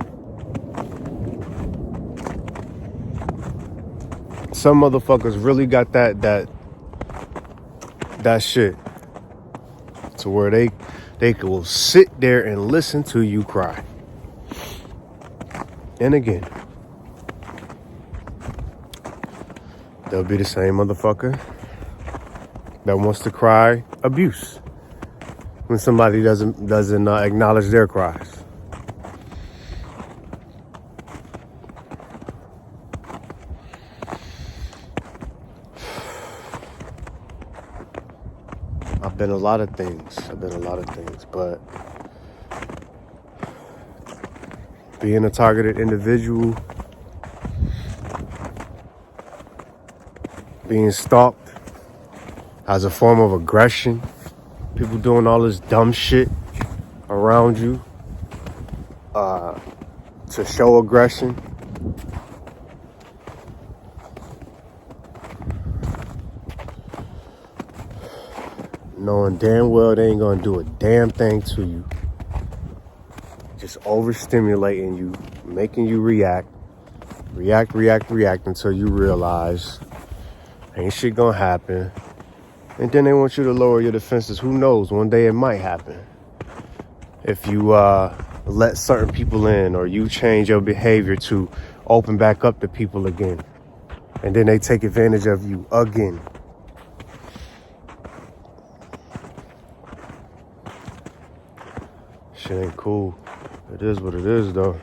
Speaker 4: Some motherfuckers really got that shit to where they will sit there and listen to you cry. And again, they'll be the same motherfucker that wants to cry abuse when somebody doesn't acknowledge their cries. I've been a lot of things, but being a targeted individual, being stalked as a form of aggression, people doing all this dumb shit around you to show aggression. Knowing damn well they ain't gonna do a damn thing to you. Just overstimulating you, making you react until you realize ain't shit gonna happen. And then they want you to lower your defenses. Who knows? One day it might happen. If you let certain people in, or you change your behavior to open back up to people again. And then they take advantage of you again. Shit ain't cool. It is what it is, though.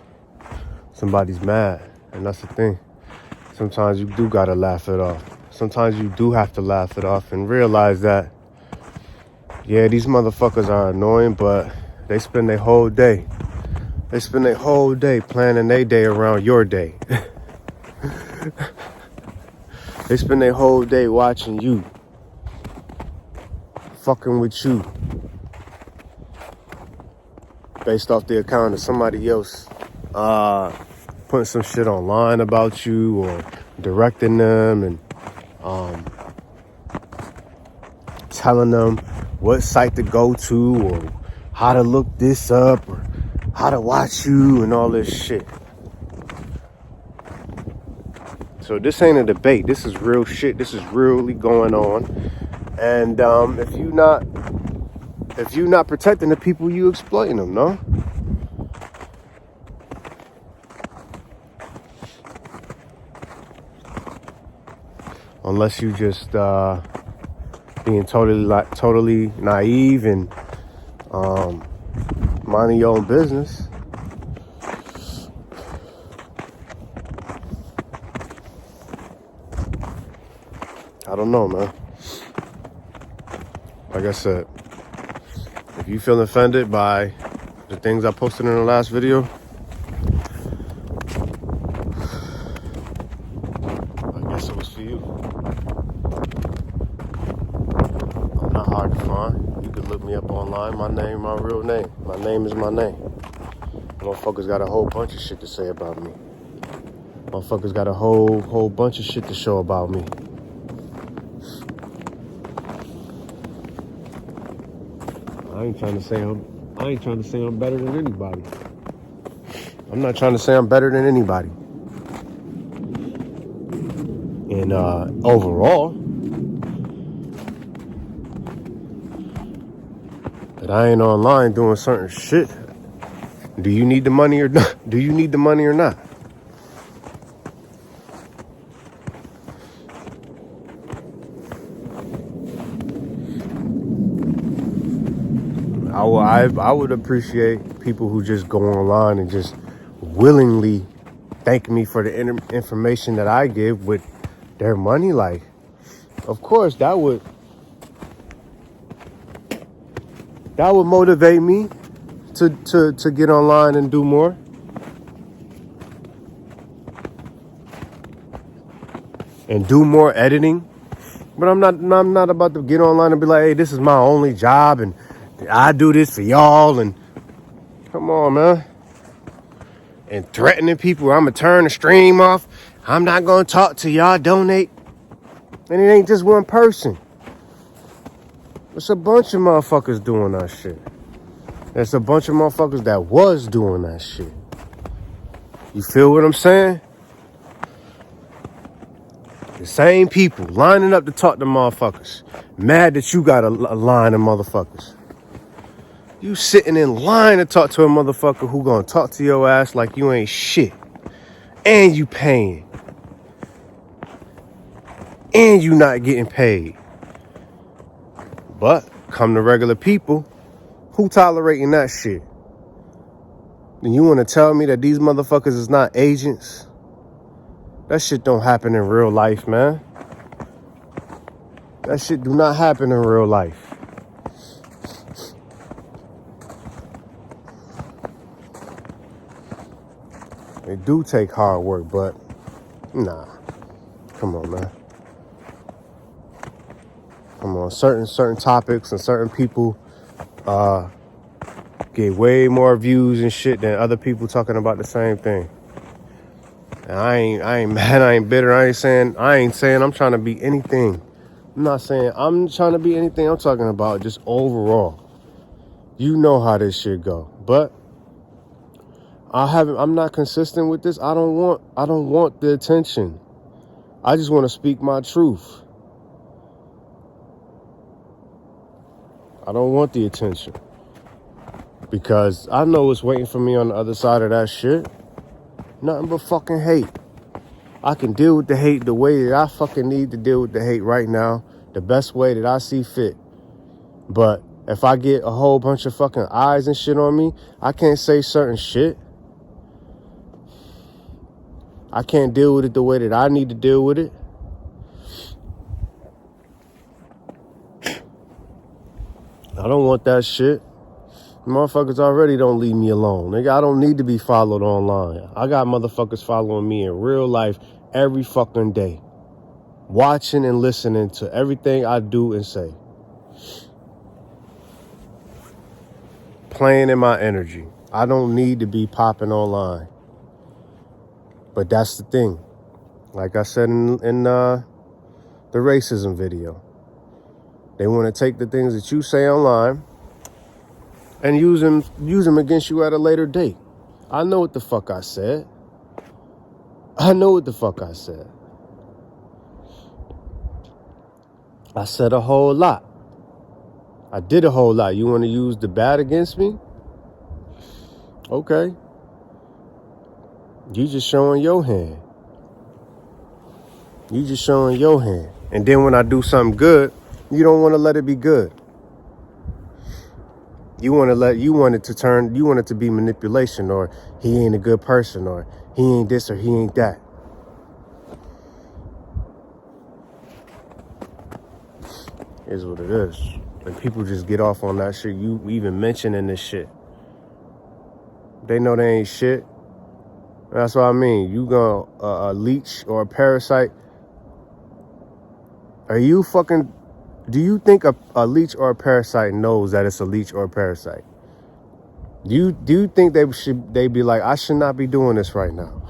Speaker 4: Somebody's mad, and that's the thing. Sometimes you do gotta laugh it off. Sometimes you do have to laugh it off and realize that, yeah, these motherfuckers are annoying, but they spend their whole day. They spend their whole day planning their day around your day. They spend their whole day watching you, fucking with you, based off the account of somebody else putting some shit online about you, or directing them and telling them what site to go to, or how to look this up, or how to watch you, and all this shit. So this ain't a debate. This is real shit. This is really going on. And if you're not protecting the people, you exploiting them, no? unless you just being totally naive and minding your own business. I don't know, man. Like I said, if you feel offended by the things I posted in the last video, I guess it was for you. I'm not hard to find. You can look me up online. My name, my real name. My name is my name. Motherfuckers got a whole bunch of shit to say about me. Motherfuckers got a whole bunch of shit to show about me. I ain't trying to say I'm better than anybody. I'm not trying to say I'm better than anybody. And overall, that I ain't online doing certain shit. Do you need the money or not? Do you need the money or not? I would appreciate people who just go online and just willingly thank me for the information that I give with their money. Like, of course, that would motivate me to get online and do more. And do more editing. But I'm not about to get online and be like, hey, this is my only job and I do this for y'all. And come on, man. And threatening people, I'm gonna turn the stream off. I'm not gonna talk to y'all, donate. And it ain't just one person. It's a bunch of motherfuckers doing that shit. There's a bunch of motherfuckers that was doing that shit. You feel what I'm saying? The same people lining up to talk to motherfuckers. Mad that you got a line of motherfuckers. You sitting in line to talk to a motherfucker who gonna talk to your ass like you ain't shit. And you paying. And you not getting paid. But come to regular people, who tolerating that shit? And you want to tell me that these motherfuckers is not agents? That shit don't happen in real life, man. That shit do not happen in real life. They do take hard work, but nah. Come on, man. Come on. Certain topics and certain people get way more views and shit than other people talking about the same thing. And I ain't mad, I ain't bitter, I ain't saying I'm trying to be anything. I'm not saying I'm trying to be anything. I'm talking about just overall. You know how this shit go. But I'm not consistent with this. I don't want the attention. I just want to speak my truth. I don't want the attention. Because I know what's waiting for me on the other side of that shit. Nothing but fucking hate. I can deal with the hate the way that I fucking need to deal with the hate right now. The best way that I see fit. But if I get a whole bunch of fucking eyes and shit on me, I can't say certain shit. I can't deal with it the way that I need to deal with it. I don't want that shit. Motherfuckers already don't leave me alone. Nigga, I don't need to be followed online. I got motherfuckers following me in real life every fucking day. Watching and listening to everything I do and say. Playing in my energy. I don't need to be popping online. But that's the thing. Like I said in the racism video. They want to take the things that you say online and use them against you at a later date. I know what the fuck I said. I said a whole lot. I did a whole lot. You want to use the bad against me? Okay. You just showing your hand. And then when I do something good, you don't want to let it be good. You want it to be manipulation, or he ain't a good person, or he ain't this or he ain't that. Is what it is. And people just get off on that shit. You even mentioning this shit. They know they ain't shit. That's what I mean. You gonna a leech or a parasite? Do you think a leech or a parasite knows that it's a leech or a parasite? Do you think they be like, I should not be doing this right now.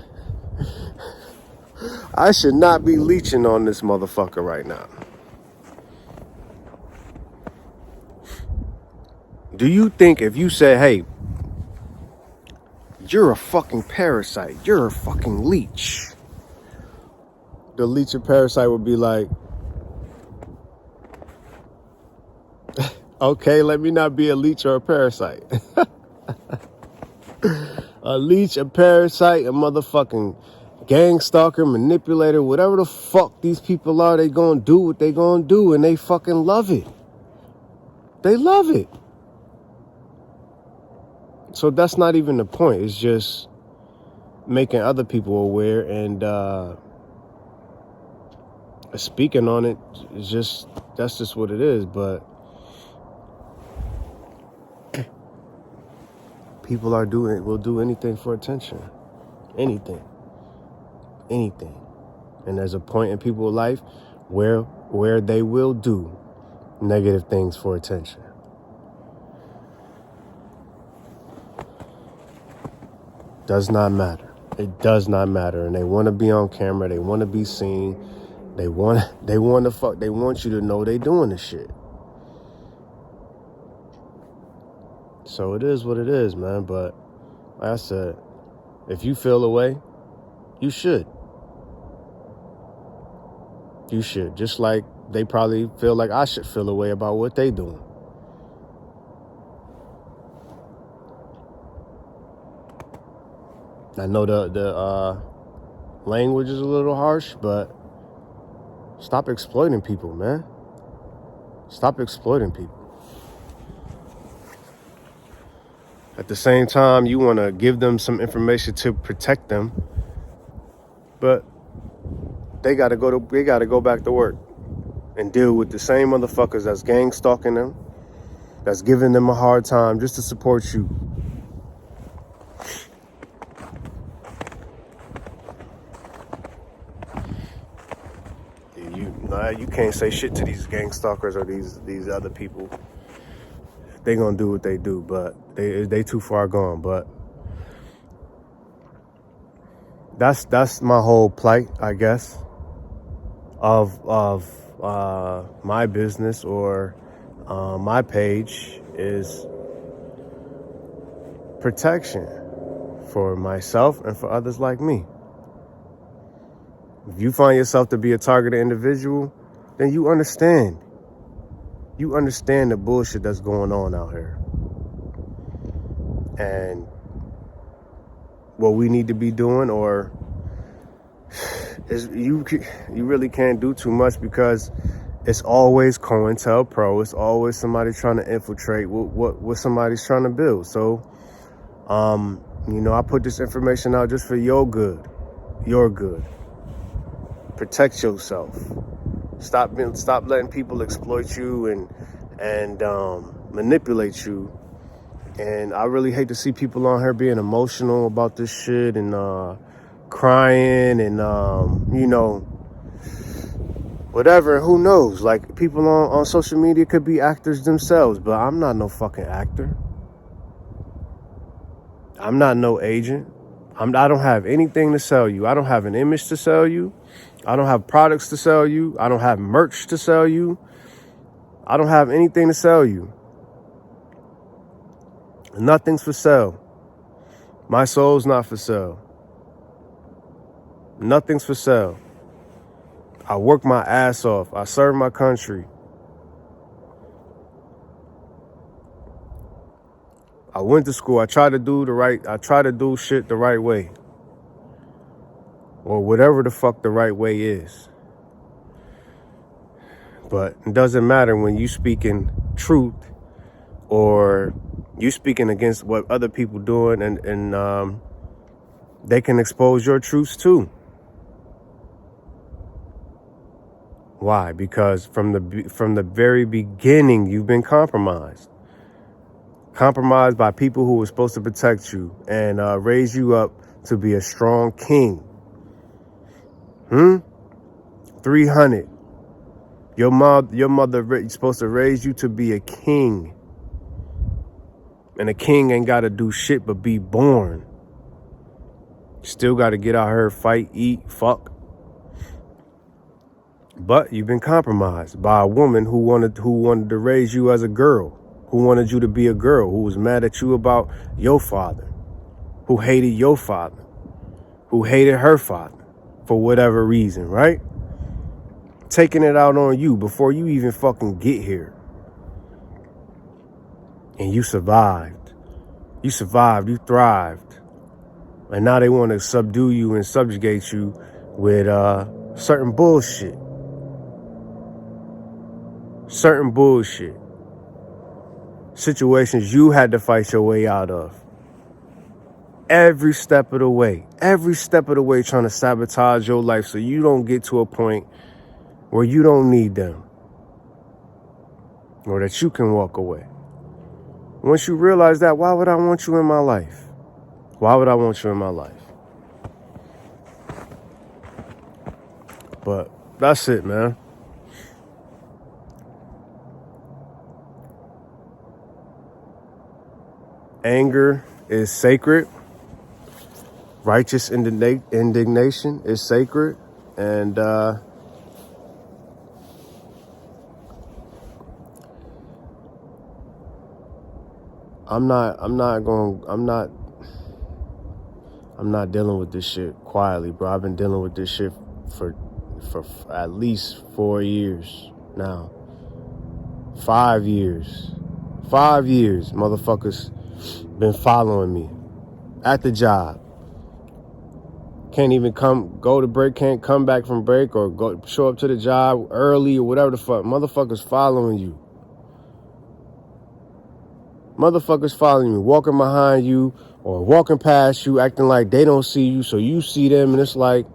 Speaker 4: I should not be leeching on this motherfucker right now. Do you think if you say, hey, you're a fucking parasite, you're a fucking leech, the leech or parasite would be like, okay, let me not be a leech or a parasite. A leech, a parasite, a motherfucking gang stalker, manipulator, whatever the fuck these people are, they gonna do what they gonna do, and they fucking love it. They love it. So that's not even the point. It's just making other people aware and speaking on it. It's just, that's just what it is. But people will do anything for attention. Anything. And there's a point in people's life where they will do negative things for attention. Does not matter. It does not matter. And they want to be on camera. They want to be seen. They want you to know they doing this shit. So it is what it is, man. But like I said, if you feel away, you should. You should. Just like they probably feel like I should feel away about what they doing. I know the language is a little harsh, but stop exploiting people, man. Stop exploiting people. At the same time, you want to give them some information to protect them, but they got to go back to work and deal with the same motherfuckers that's gang stalking them, that's giving them a hard time just to support you. You can't say shit to these gang stalkers or these other people. They gonna do what they do, but they too far gone. But that's my whole plight, I guess, of my business or my page is protection for myself and for others like me. If you find yourself to be a targeted individual, then you understand. You understand the bullshit that's going on out here. And what we need to be doing, or is you really can't do too much because it's always COINTELPRO. It's always somebody trying to infiltrate what somebody's trying to build. So, I put this information out just for your good. Your good. Protect yourself. Stop letting people exploit you and manipulate you. And I really hate to see people on here being emotional about this shit and crying and whatever. Who knows? Like, people on social media could be actors themselves, but I'm not no fucking actor. I'm not no agent. I don't have anything to sell you. I don't have an image to sell you. I don't have products to sell you. I don't have merch to sell you. I don't have anything to sell you. Nothing's for sale. My soul's not for sale. Nothing's for sale. I work my ass off. I serve my country. I went to school. I try to do shit the right way. Or whatever the fuck the right way is. But it doesn't matter when you speaking truth or you speaking against what other people doing, and they can expose your truths too. Why? Because from the very beginning, you've been compromised. Compromised by people who were supposed to protect you and raise you up to be a strong king. 300. Your mother is supposed to raise you to be a king. And a king ain't got to do shit but be born. Still got to get out here, fight, eat, fuck. But you've been compromised by a woman who wanted to raise you as a girl, who wanted you to be a girl, who was mad at you about your father, who hated your father, who hated her father for whatever reason, right? Taking it out on you before you even fucking get here. And you survived. You survived. You thrived. And now they want to subdue you and subjugate you with certain bullshit. Certain bullshit. Situations you had to fight your way out of. Every step of the way. Every step of the way trying to sabotage your life so you don't get to a point where you don't need them. Or that you can walk away. Once you realize that, why would I want you in my life? Why would I want you in my life? But that's it, man. Anger is sacred. Righteous indignation is sacred. And I'm not dealing with this shit quietly, bro. I've been dealing with this shit for at least 4 years now. 5 years. 5 years, motherfuckers been following me at the job. Can't even go to break, can't come back from break or show up to the job early or whatever the fuck. Motherfuckers following you. Motherfuckers following you, walking behind you or walking past you, acting like they don't see you, so you see them, and it's like,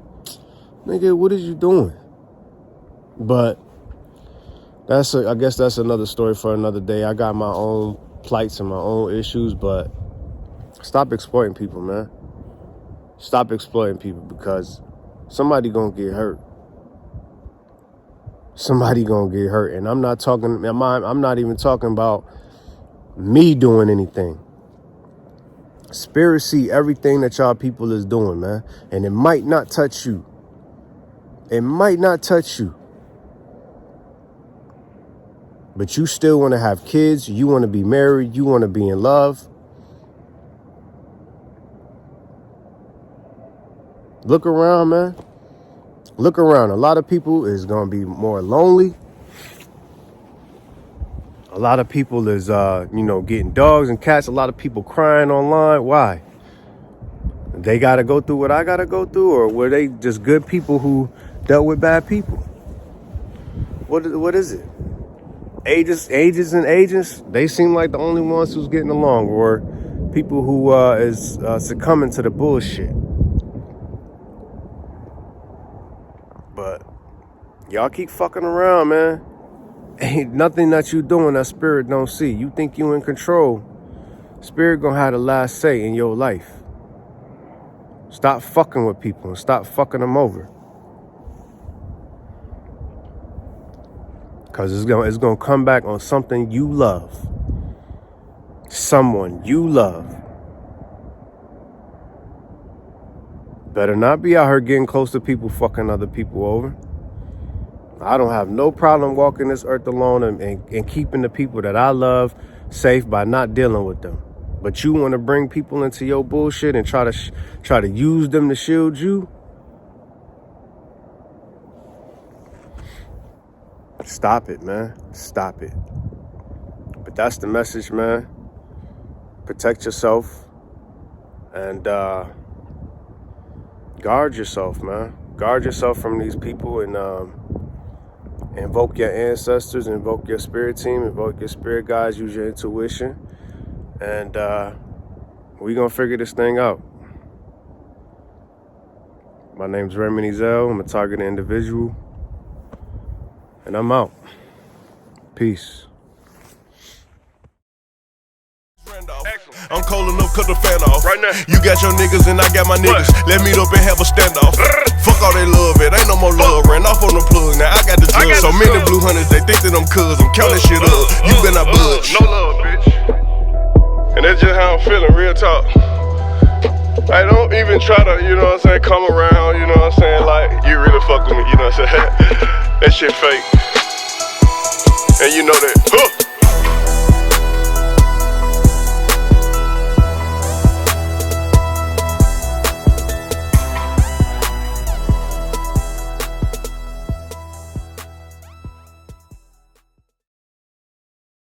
Speaker 4: nigga, what is you doing? But I guess that's another story for another day. I got my own plights and my own issues, but stop exploiting people, man. Stop exploiting people, because somebody gonna get hurt. Somebody gonna get hurt, and I'm not even talking about me doing anything. Spirit see everything that y'all people is doing, man. And it might not touch you. It might not touch you. But you still want to have kids. You want to be married. You want to be in love. Look around, man. Look around. A lot of people is going to be more lonely. A lot of people is, getting dogs and cats. A lot of people crying online. Why? They got to go through what I got to go through? Or were they just good people who dealt with bad people? What is it? Agents and agents, they seem like the only ones who's getting along. Or people who is succumbing to the bullshit. But y'all keep fucking around, man. Ain't nothing that you doing that spirit don't see. You think you in control. Spirit gonna have the last say in your life. Stop fucking with people and stop fucking them over. Cause it's gonna come back on something you love. Someone you love. Better not be out here getting close to people fucking other people over. I don't have no problem walking this earth alone and keeping the people that I love safe by not dealing with them. But you want to bring people into your bullshit and try to use them to shield you? Stop it, man. Stop it. But that's the message, man. Protect yourself and guard yourself, man. Guard yourself from these people and Invoke your ancestors, invoke your spirit team, invoke your spirit guides, use your intuition. And we're going to figure this thing out. My name's Remy Zell. I'm a targeted individual. And I'm out. Peace.
Speaker 3: I'm cold enough, cut the fan off. Right now. You got your niggas and I got my niggas. Let's meet up and have a standoff. Fuck all they love, it ain't no more love. Ran off on the plug, now I got the jug. So many blue hunters, they think that I'm cuz. I'm counting shit up. You been not budge. No love, bitch. And that's just how I'm feeling, real talk. I don't even try to, you know what I'm saying, come around, you know what I'm saying, like, you really fuck with me, you know what I'm saying. That shit fake. And you know that.